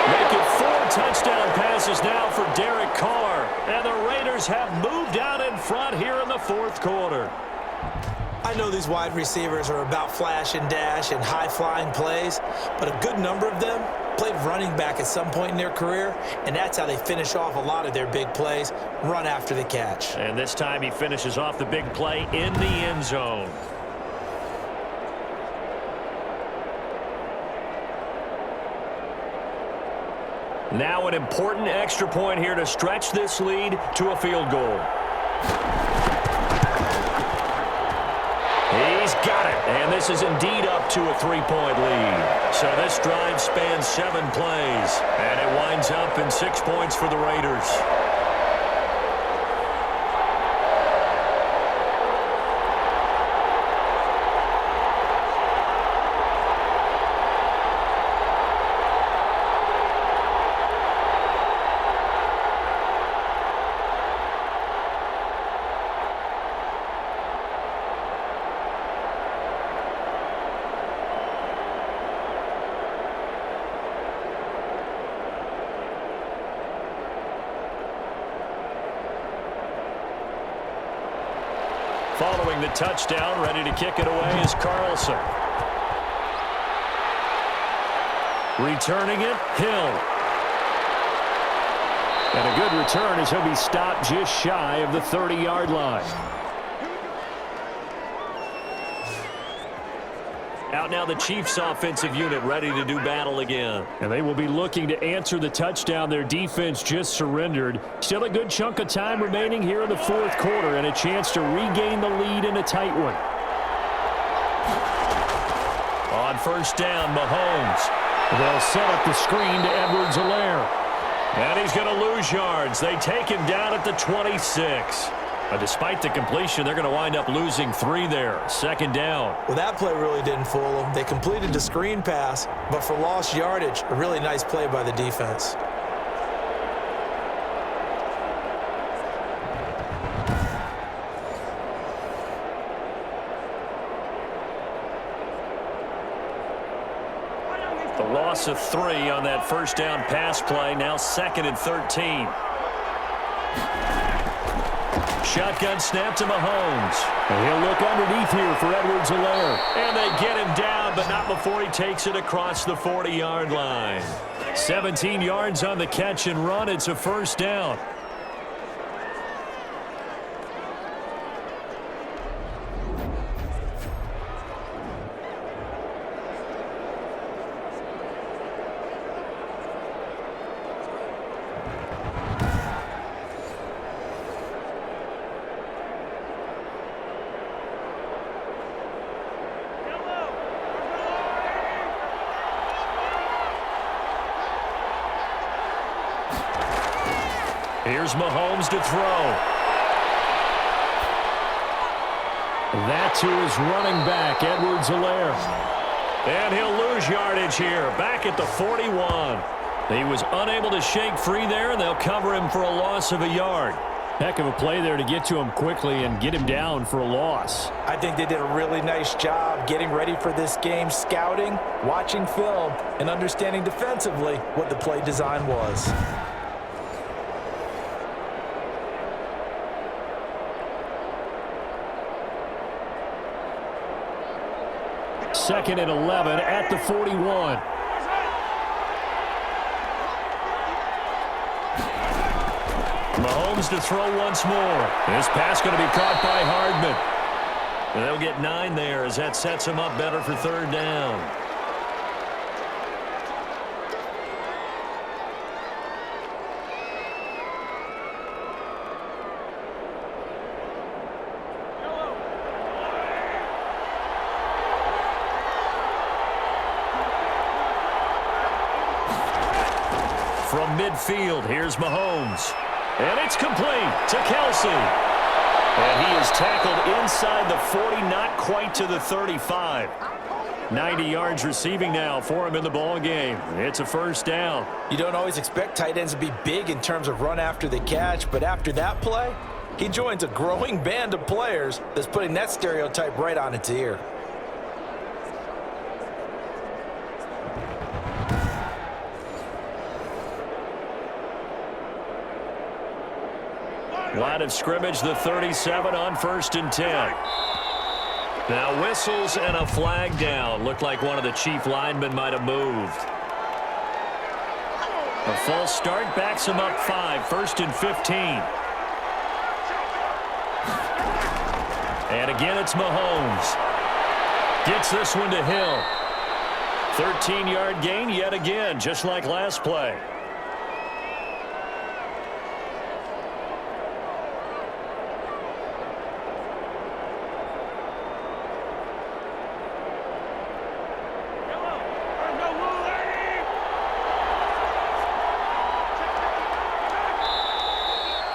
Make it 4 touchdown passes now for Derek Carr. And the Raiders have moved out in front here in the 4th quarter. I know these wide receivers are about flash and dash and high-flying plays, but a good number of them played running back at some point in their career, and that's how they finish off a lot of their big plays, run after the catch. And this time he finishes off the big play in the end zone. Now an important extra point here to stretch this lead to a field goal. He's got it, and this is indeed up to a 3-point lead. So this drive spans 7 plays, and it winds up in 6 points for the Raiders. Following the touchdown, ready to kick it away is Carlson. Returning it, Hill. And a good return as he'll be stopped just shy of the 30-yard line. Out now the Chiefs offensive unit ready to do battle again. And they will be looking to answer the touchdown their defense just surrendered. Still a good chunk of time remaining here in the 4th quarter and a chance to regain the lead in a tight one. On 1st down, Mahomes. They'll set up the screen to Edwards-Helaire. And he's going to lose yards. They take him down at the 26. Despite the completion, they're going to wind up losing 3 there. 2nd down. Well, that play really didn't fool them. They completed the screen pass, but for lost yardage, a really nice play by the defense. The loss of 3 on that 1st down pass play. Now 2nd and 13. Shotgun snap to Mahomes. And he'll look underneath here for Edwards-Helaire. And they get him down, but not before he takes it across the 40-yard line. 17 yards on the catch and run. It's a 1st down. Here's Mahomes to throw. That to his running back, Edwards-Helaire. And he'll lose yardage here, back at the 41. He was unable to shake free there, and they'll cover him for a loss of a yard. Heck of a play there to get to him quickly and get him down for a loss. I think they did a really nice job getting ready for this game, scouting, watching film, and understanding defensively what the play design was. Second and 11 at the 41. Mahomes to throw once more. This pass going to be caught by Hardman. And they'll get 9 there as that sets him up better for third down. From midfield, here's Mahomes. And it's complete to Kelsey. And he is tackled inside the 40, not quite to the 35. 90 yards receiving now for him in the ball game. It's a first down. You don't always expect tight ends to be big in terms of run after the catch, but after that play, he joins a growing band of players that's putting that stereotype right on its ear. Line of scrimmage, the 37 on 1st and 10. Now whistles and a flag down. Looked like one of the chief linemen might have moved. A false start backs him up 5, 1st and 15. And again, it's Mahomes. Gets this one to Hill. 13-yard gain yet again, just like last play.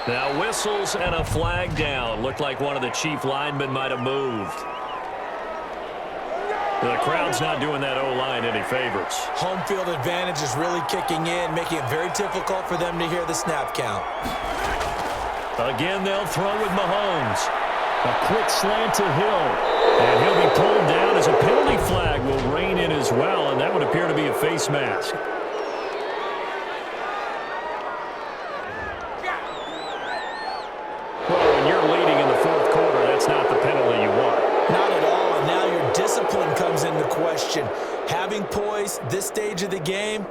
Now whistles and a flag down. Looked like one of the chief linemen might have moved. The crowd's not doing that O-line any favors. Home field advantage is really kicking in, making it very difficult for them to hear the snap count. Again, they'll throw with Mahomes. A quick slant to Hill. And he'll be pulled down as a penalty flag will rein in as well, and that would appear to be a face mask. Well, when you're leading in the 4th quarter, that's not the penalty you want. Not at all, and now your discipline comes into question. Having poise this stage of the game,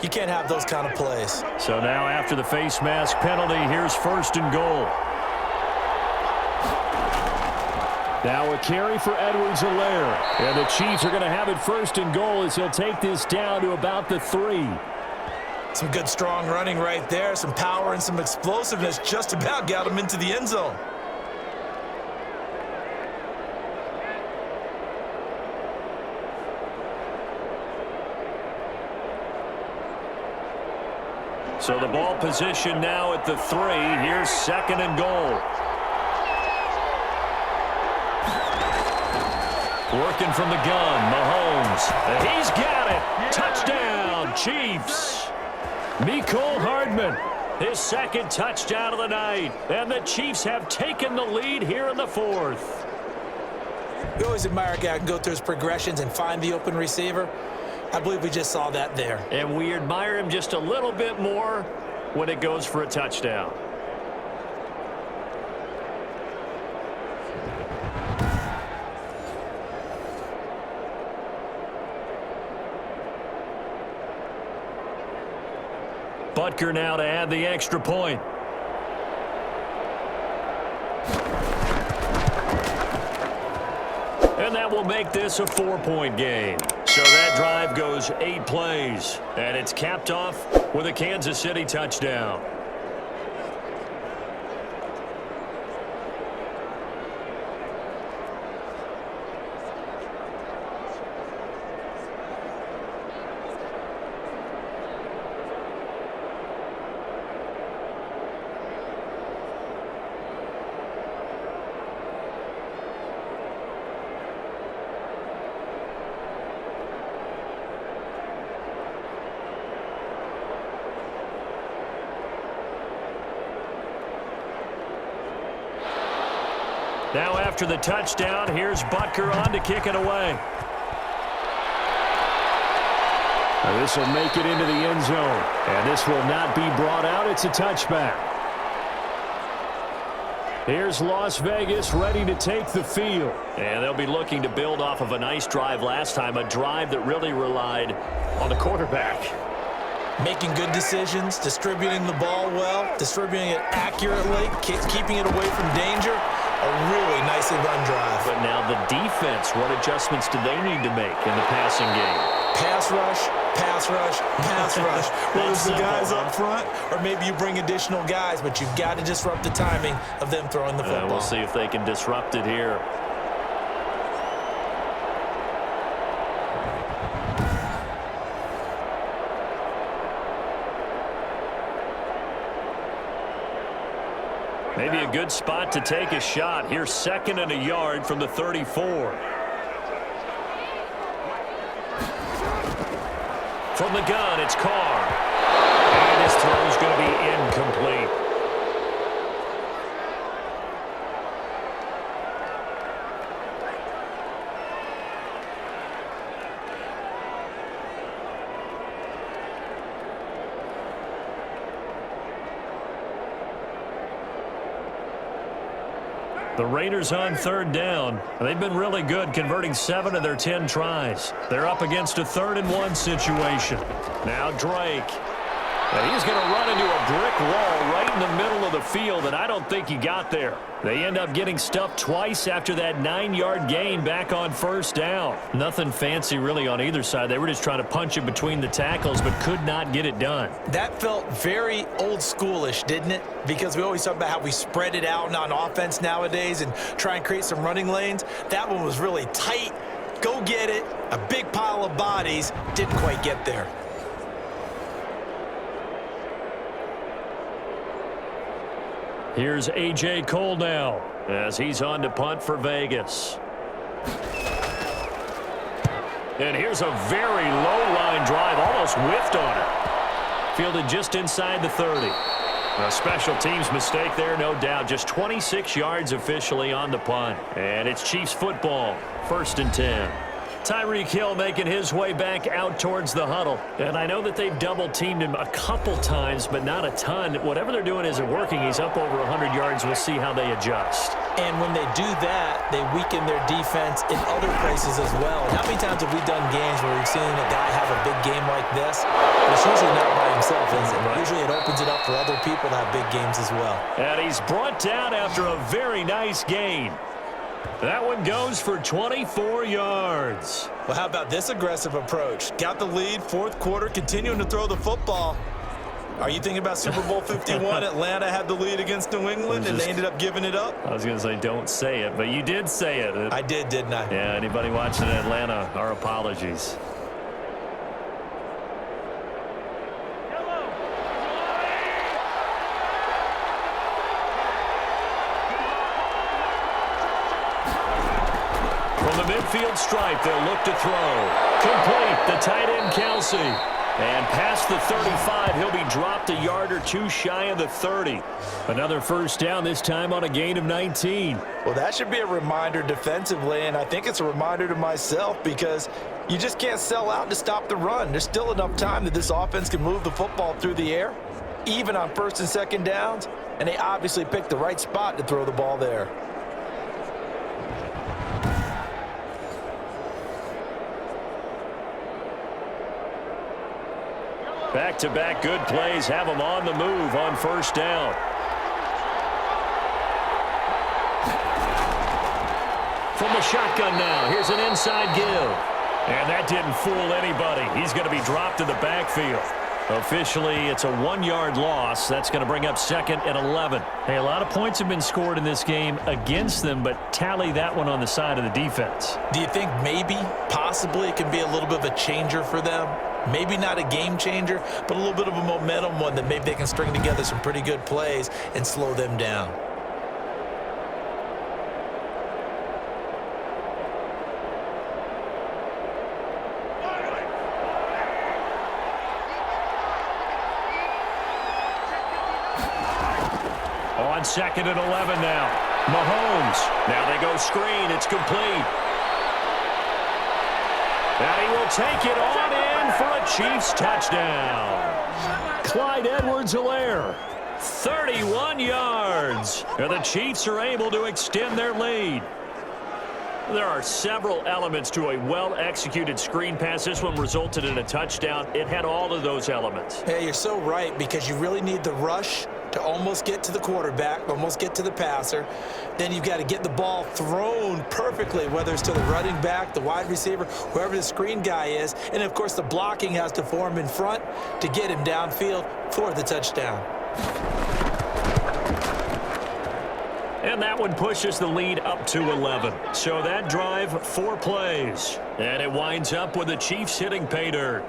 you can't have those kind of plays. So now after the face mask penalty, here's 1st and goal. Now a carry for Edwards-Helaire. And the Chiefs are going to have it 1st and goal as he'll take this down to about the 3. Some good strong running right there, some power and some explosiveness just about got him into the end zone. So the ball position now at the 3. Here's 2nd and goal. Working from the gun, Mahomes. And he's got it. Touchdown, Chiefs. Mecole Hardman, his 2nd touchdown of the night. And the Chiefs have taken the lead here in the 4th. We always admire a guy who can go through his progressions and find the open receiver. I believe we just saw that there. And we admire him just a little bit more when it goes for a touchdown. Butker now to add the extra point. And that will make this a 4-point game. So that drive goes 8 plays. And it's capped off with a Kansas City touchdown. Now after the touchdown, here's Butker on to kick it away. This will make it into the end zone. And this will not be brought out. It's a touchback. Here's Las Vegas ready to take the field. And they'll be looking to build off of a nice drive last time, a drive that really relied on the quarterback. Making good decisions, distributing the ball well, distributing it accurately, keeping it away from danger. A really nicely run drive. But now the defense, what adjustments do they need to make in the passing game? Pass rush, pass rush, pass rush. Whether it's the guys up front or maybe you bring additional guys, but you've got to disrupt the timing of them throwing the football. We'll see if they can disrupt it here. Maybe a good spot to take a shot. Here's 2nd and a yard from the 34. From the gun, it's Carr. And his throw's going to be incomplete. The Raiders on 3rd down. They've been really good, converting 7 of their 10 tries. They're up against a 3rd and 1 situation. Now Drake. And he's going to run into a brick wall right in the middle of the field, and I don't think he got there. They end up getting stuffed twice after that 9-yard gain back on 1st down. Nothing fancy really on either side. They were just trying to punch it between the tackles, but could not get it done. That felt very old schoolish, didn't it? Because we always talk about how we spread it out on offense nowadays and try and create some running lanes. That one was really tight. Go get it. A big pile of bodies. Didn't quite get there. Here's A.J. Cole now as he's on to punt for Vegas. And here's a very low-line drive, almost whiffed on it. Fielded just inside the 30. A special teams mistake there, no doubt. Just 26 yards officially on the punt. And it's Chiefs football, 1st and 10. Tyreek Hill making his way back out towards the huddle. And I know that they've double-teamed him a couple times, but not a ton. Whatever they're doing isn't working. He's up over 100 yards. We'll see how they adjust. And when they do that, they weaken their defense in other places as well. And how many times have we done games where we've seen a guy have a big game like this? But it's usually not by himself, is it? Right. Usually it opens it up for other people to have big games as well. And he's brought down after a very nice gain. That one goes for 24 yards. Well, how about this aggressive approach? Got the lead, 4th quarter, continuing to throw the football. Are you thinking about Super Bowl 51? Atlanta had the lead against New England, and they ended up giving it up? I was going to say, don't say it, but you did say it. I did, didn't I? Yeah, anybody watching in Atlanta, our apologies. Midfield stripe, they'll look to throw. Complete, the tight end Kelsey. And past the 35, he'll be dropped a yard or two shy of the 30. Another 1st down, this time on a gain of 19. Well, that should be a reminder defensively, and I think it's a reminder to myself because you just can't sell out to stop the run. There's still enough time that this offense can move the football through the air, even on 1st and 2nd downs, and they obviously picked the right spot to throw the ball there. Back-to-back good plays have them on the move on 1st down. From the shotgun now, here's an inside give. And that didn't fool anybody. He's going to be dropped to the backfield. Officially, it's a 1-yard loss. That's going to bring up 2nd and 11. Hey, a lot of points have been scored in this game against them, but tally that one on the side of the defense. Do you think maybe, possibly, it can be a little bit of a changer for them? Maybe not a game changer, but a little bit of a momentum one that maybe they can string together some pretty good plays and slow them down. On 2nd and 11 now. Mahomes. Now they go screen. It's complete. And he will take it on in for a Chiefs touchdown. Clyde Edwards-Helaire, 31 yards. And the Chiefs are able to extend their lead. There are several elements to a well-executed screen pass. This one resulted in a touchdown. It had all of those elements. Yeah, you're so right, because you really need the rush to almost get to the quarterback, almost get to the passer. Then you've got to get the ball thrown perfectly, whether it's to the running back, the wide receiver, whoever the screen guy is. And, of course, the blocking has to form in front to get him downfield for the touchdown. And that one pushes the lead up to 11. So that drive, 4 plays. And it winds up with the Chiefs hitting pay dirt.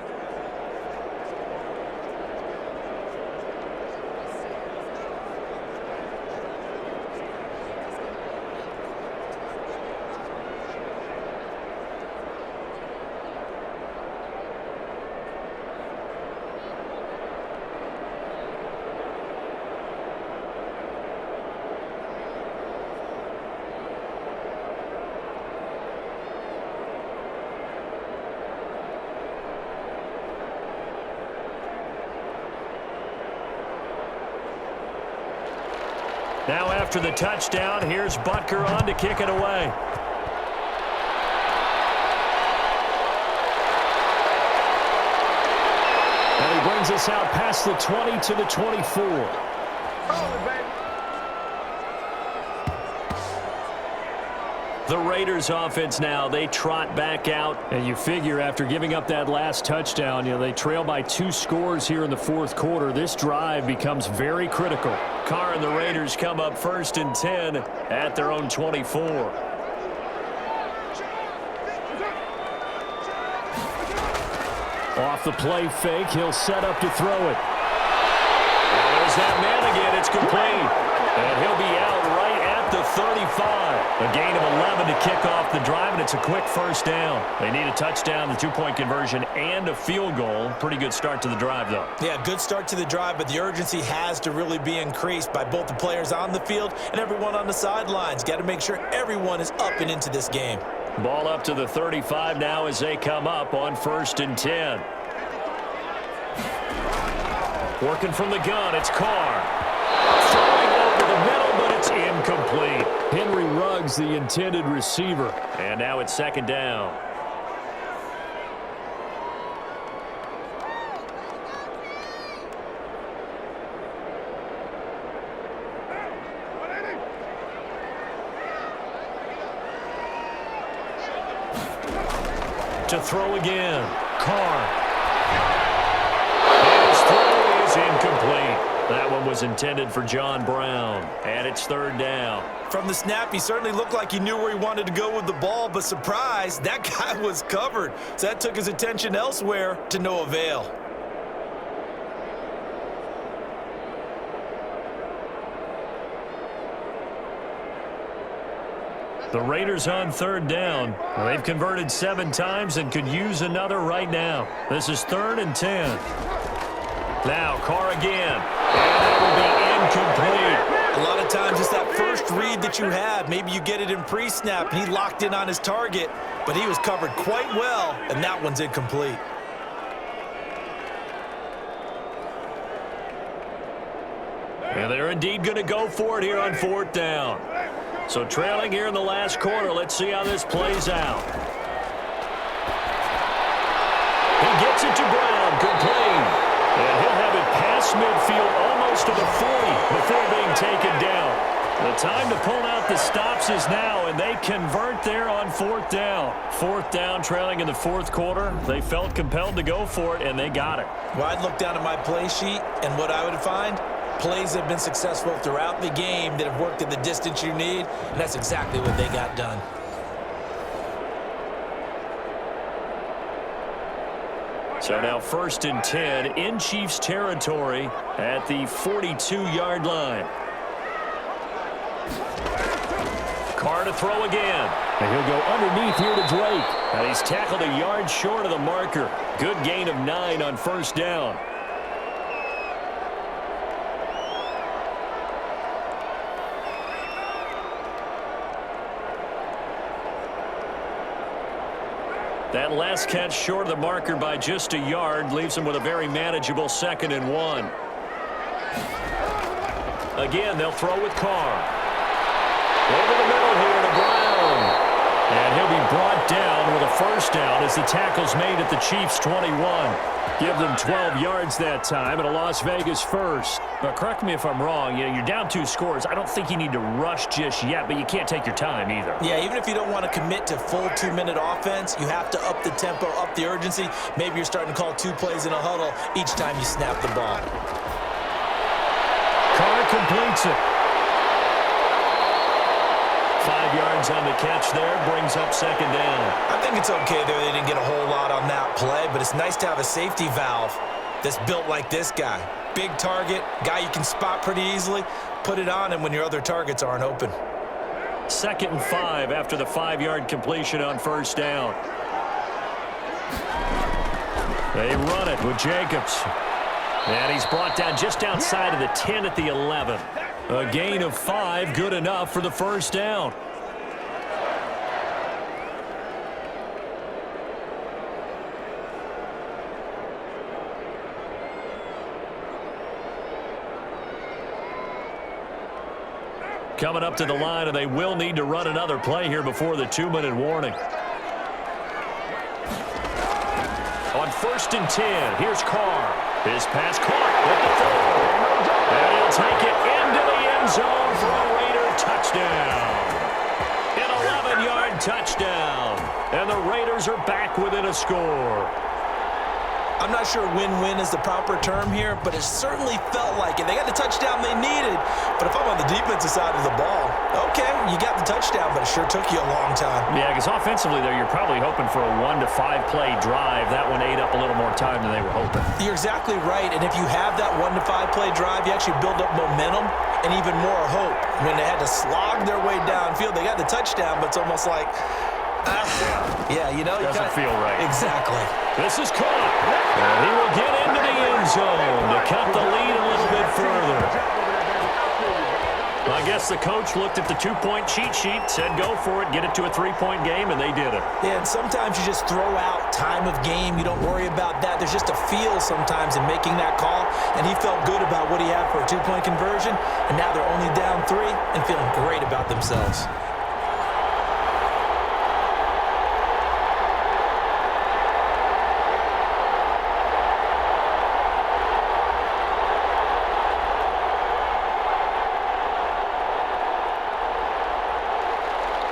Now after the touchdown, here's Butker on to kick it away. And he brings us out past the 20 to the 24. The Raiders offense now, they trot back out. And you figure after giving up that last touchdown, they trail by 2 scores here in the fourth quarter. This drive becomes very critical. Carr and the Raiders come up 1st and 10 at their own 24. Off the play fake, he'll set up to throw it. And there's that man again, it's complete. And he'll be out right at the 35. A gain of 11 to kick off the drive, and it's a quick first down. They need a touchdown, the 2-point conversion, and a field goal. Pretty good start to the drive, though. Yeah, good start to the drive, but the urgency has to really be increased by both the players on the field and everyone on the sidelines. Got to make sure everyone is up and into this game. Ball up to the 35 now as they come up on 1st and 10. Working from the gun, it's Carr. Throwing over the middle, but it's incomplete. Henry Ruggs, the intended receiver. And now it's 2nd down. To throw again. Carr. His throw is incomplete. That one was intended for John Brown. And it's 3rd down. From the snap, he certainly looked like he knew where he wanted to go with the ball, but surprise, that guy was covered. So that took his attention elsewhere to no avail. The Raiders on 3rd down. They've converted 7 times and could use another right now. This is 3rd and 10. Now Carr again. And that will be incomplete. A lot of times it's that first read that you have. Maybe you get it in pre-snap, and he locked in on his target, but he was covered quite well, and that one's incomplete. And they're indeed going to go for it here on 4th down. So trailing here in the last quarter, let's see how this plays out. He gets it to Brown, complete. And he'll have it past midfield almost to the 40 before being taken down. The time to pull out the stops is now, and they convert there on 4th down. 4th down, trailing in the 4th quarter. They felt compelled to go for it, and they got it. Well, I'd look down at my play sheet, and what I would find, plays have been successful throughout the game that have worked at the distance you need, and that's exactly what they got done. So now 1st and 10 in Chiefs territory at the 42-yard line. Carr to throw again. And he'll go underneath here to Drake. And he's tackled a yard short of the marker. Good gain of 9 on 1st down. That last catch short of the marker by just a yard leaves him with a very manageable 2nd and 1. Again, they'll throw with Carr. Over the middle here to Brown. And he'll be brought down with a first down as the tackle's made at the Chiefs' 21. Give them 12 yards that time and a Las Vegas first. But correct me if I'm wrong, you're down 2 scores. I don't think you need to rush just yet, but you can't take your time either. Yeah, even if you don't want to commit to full 2-minute offense, you have to up the tempo, up the urgency. Maybe you're starting to call 2 plays in a huddle each time you snap the ball. Carr completes it. 5 yards on the catch there, brings up 2nd down. I think it's okay there. They didn't get a whole lot on that play, but it's nice to have a safety valve that's built like this guy. Big target, guy you can spot pretty easily. Put it on him when your other targets aren't open. 2nd and 5 after the 5-yard completion on first down. They run it with Jacobs. And he's brought down just outside of the 10 at the 11. A gain of 5, good enough for the first down. Coming up to the line, and they will need to run another play here before the 2-minute warning. On 1st and 10, here's Carr. His pass caught at the 4. And he'll take it into the end zone for a Raider touchdown. An 11-yard touchdown. And the Raiders are back within a score. I'm not sure win-win is the proper term here, but it certainly felt like it. They got the touchdown they needed, but if I'm on the defensive side of the ball, okay, you got the touchdown, but it sure took you a long time. Yeah, because offensively, though, you're probably hoping for a 1 to 5 play drive. That one ate up a little more time than they were hoping. You're exactly right, and if you have that 1 to 5 play drive, you actually build up momentum and even more hope. When they had to slog their way downfield, they got the touchdown, but it's almost like, yeah, you know. Doesn't feel right. Exactly. This is caught. And he will get into the end zone to cut the lead a little bit further. I guess the coach looked at the 2-point cheat sheet, said go for it, get it to a 3-point game, and they did it. Yeah, and sometimes you just throw out time of game. You don't worry about that. There's just a feel sometimes in making that call, and he felt good about what he had for a 2-point conversion, and now they're only down 3 and feeling great about themselves.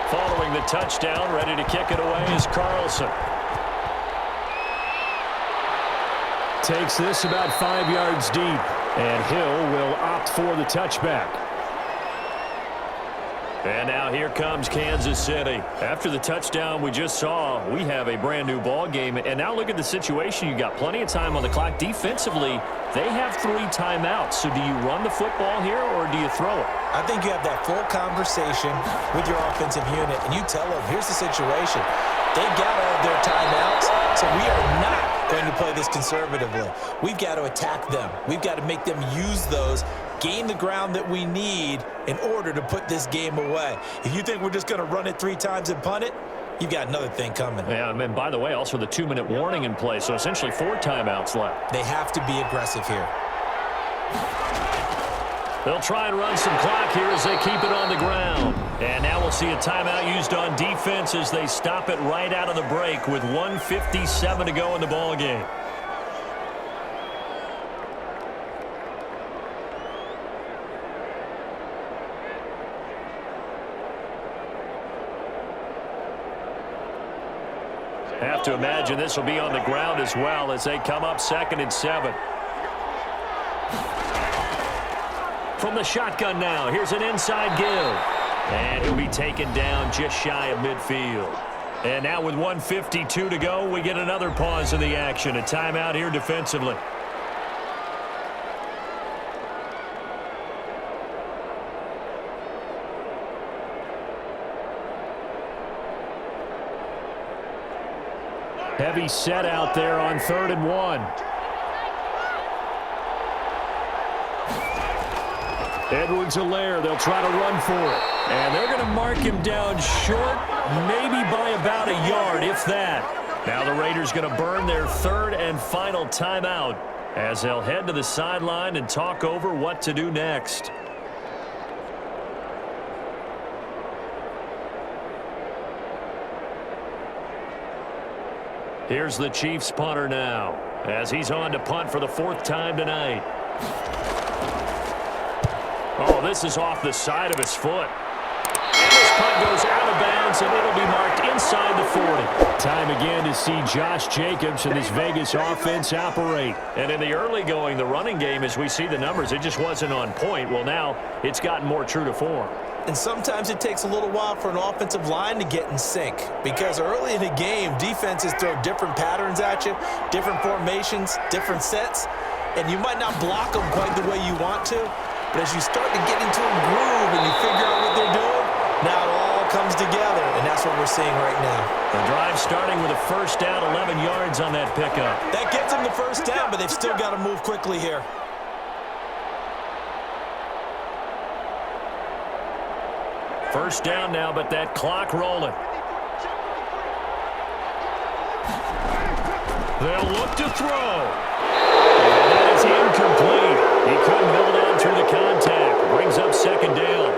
Following the touchdown, ready to kick it away is Carlson. Takes this about 5 yards deep, and Hill will opt for the touchback. And now here comes Kansas City. After the touchdown we just saw, we have a brand new ball game. And now look at the situation. You got plenty of time on the clock. Defensively, they have 3 timeouts. So do you run the football here or do you throw it? I think you have that full conversation with your offensive unit, and you tell them, here's the situation. They've got all of their timeouts, so we are not going to play this conservatively. We've got to attack them. We've got to make them use those, gain the ground that we need in order to put this game away. If you think we're just going to run it 3 times and punt it, you've got another thing coming. Yeah, and by the way, also the 2-minute warning in place, so essentially 4 timeouts left. They have to be aggressive here. They'll try and run some clock here as they keep it on the ground. And now we'll see a timeout used on defense as they stop it right out of the break with 1:57 to go in the ball game. Have to imagine this will be on the ground as well as they come up 2nd and 7. From the shotgun now, here's an inside give. And he'll be taken down just shy of midfield. And now with 1:52 to go, we get another pause in the action. A timeout here defensively. Heavy set out there on 3rd and 1. Edwards-Helaire, they'll try to run for it. And they're going to mark him down short, maybe by about a yard, if that. Now the Raiders going to burn their third and final timeout as they'll head to the sideline and talk over what to do next. Here's the Chiefs punter now as he's on to punt for the fourth time tonight. Oh, this is off the side of his foot. And this punt goes out of bounds, and it'll be marked inside the 40. Time again to see Josh Jacobs and this Vegas offense operate. And in the early going, the running game, as we see the numbers, it just wasn't on point. Well, now it's gotten more true to form. And sometimes it takes a little while for an offensive line to get in sync because early in the game, defenses throw different patterns at you, different formations, different sets, and you might not block them quite the way you want to, but as you start to get into a groove and you figure out what they're doing, now it all comes together, and that's what we're seeing right now. The drive starting with a first down, 11 yards on that pickup. That gets them the first down, but they've still got to move quickly here. First down now, but that clock rolling. They'll look to throw. And that is incomplete. He couldn't hold on through the contact. Brings up second down.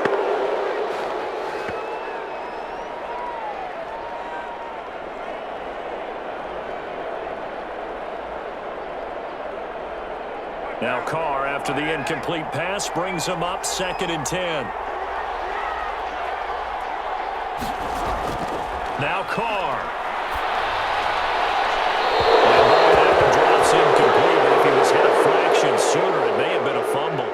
Now Carr, after the incomplete pass, brings him up 2nd and 10. Now Carr. And that one drops incomplete, but if he was hit a fraction sooner, it may have been a fumble.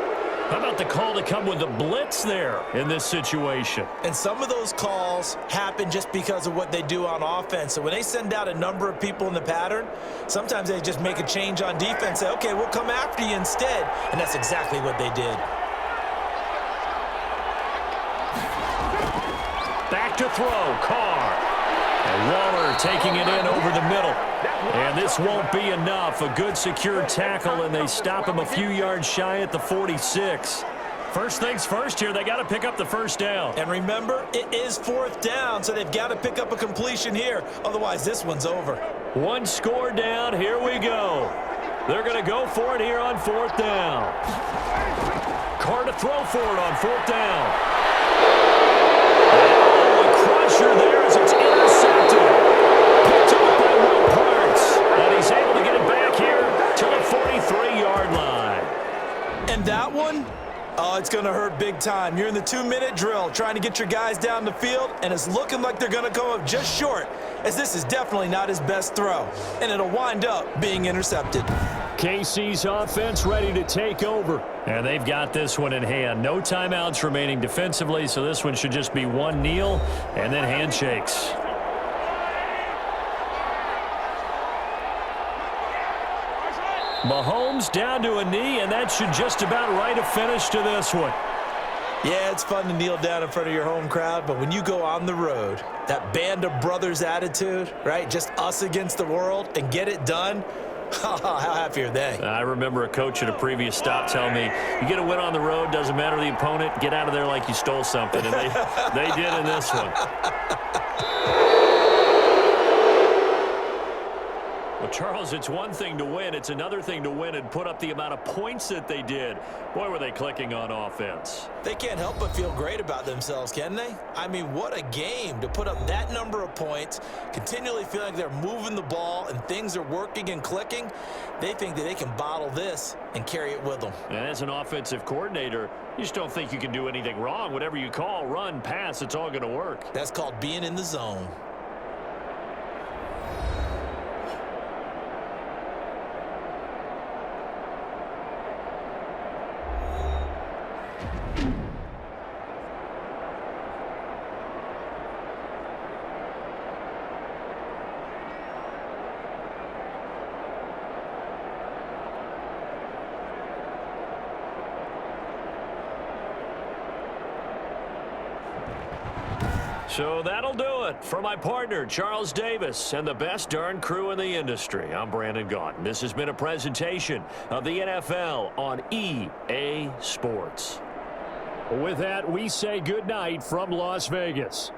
How about the call to come with the blitz there in this situation? And some of those calls happen just because of what they do on offense. So when they send out a number of people in the pattern, sometimes they just make a change on defense, say, okay, we'll come after you instead. And that's exactly what they did. Back to throw, Carr. And Waller taking it in over the middle. And this won't be enough. A good secure tackle, and they stop him a few yards shy at the 46. First things first here, they got to pick up the first down. And remember, it is 4th down, so they've got to pick up a completion here. Otherwise, this one's over. One score down. Here we go. They're going to go for it here on 4th down. Carr to throw for it on 4th down. Crusher there as it's intercepted. Picked up by Will Parks. And he's able to get it back here to the 43-yard line. And that one, oh, it's going to hurt big time. You're in the 2-minute drill trying to get your guys down the field, and it's looking like they're going to come up just short, as this is definitely not his best throw. And it'll wind up being intercepted. KC's offense ready to take over. And they've got this one in hand. No timeouts remaining defensively, so this one should just be one kneel and then handshakes. Mahomes down to a knee, and that should just about write a finish to this one. Yeah, it's fun to kneel down in front of your home crowd, but when you go on the road, that band of brothers attitude, right, just us against the world, and get it done, how happy are they? I remember a coach at a previous stop telling me, you get a win on the road, doesn't matter the opponent, get out of there like you stole something. And they did in this one. Well, Charles, it's one thing to win. It's another thing to win and put up the amount of points that they did. Boy, were they clicking on offense. They can't help but feel great about themselves, can they? I mean, what a game to put up that number of points, continually feeling like they're moving the ball and things are working and clicking. They think that they can bottle this and carry it with them. And as an offensive coordinator, you just don't think you can do anything wrong. Whatever you call, run, pass, it's all going to work. That's called being in the zone. So that'll do it for my partner, Charles Davis, and the best darn crew in the industry. I'm Brandon Gaudin. This has been a presentation of the NFL on EA Sports. With that, we say goodnight from Las Vegas.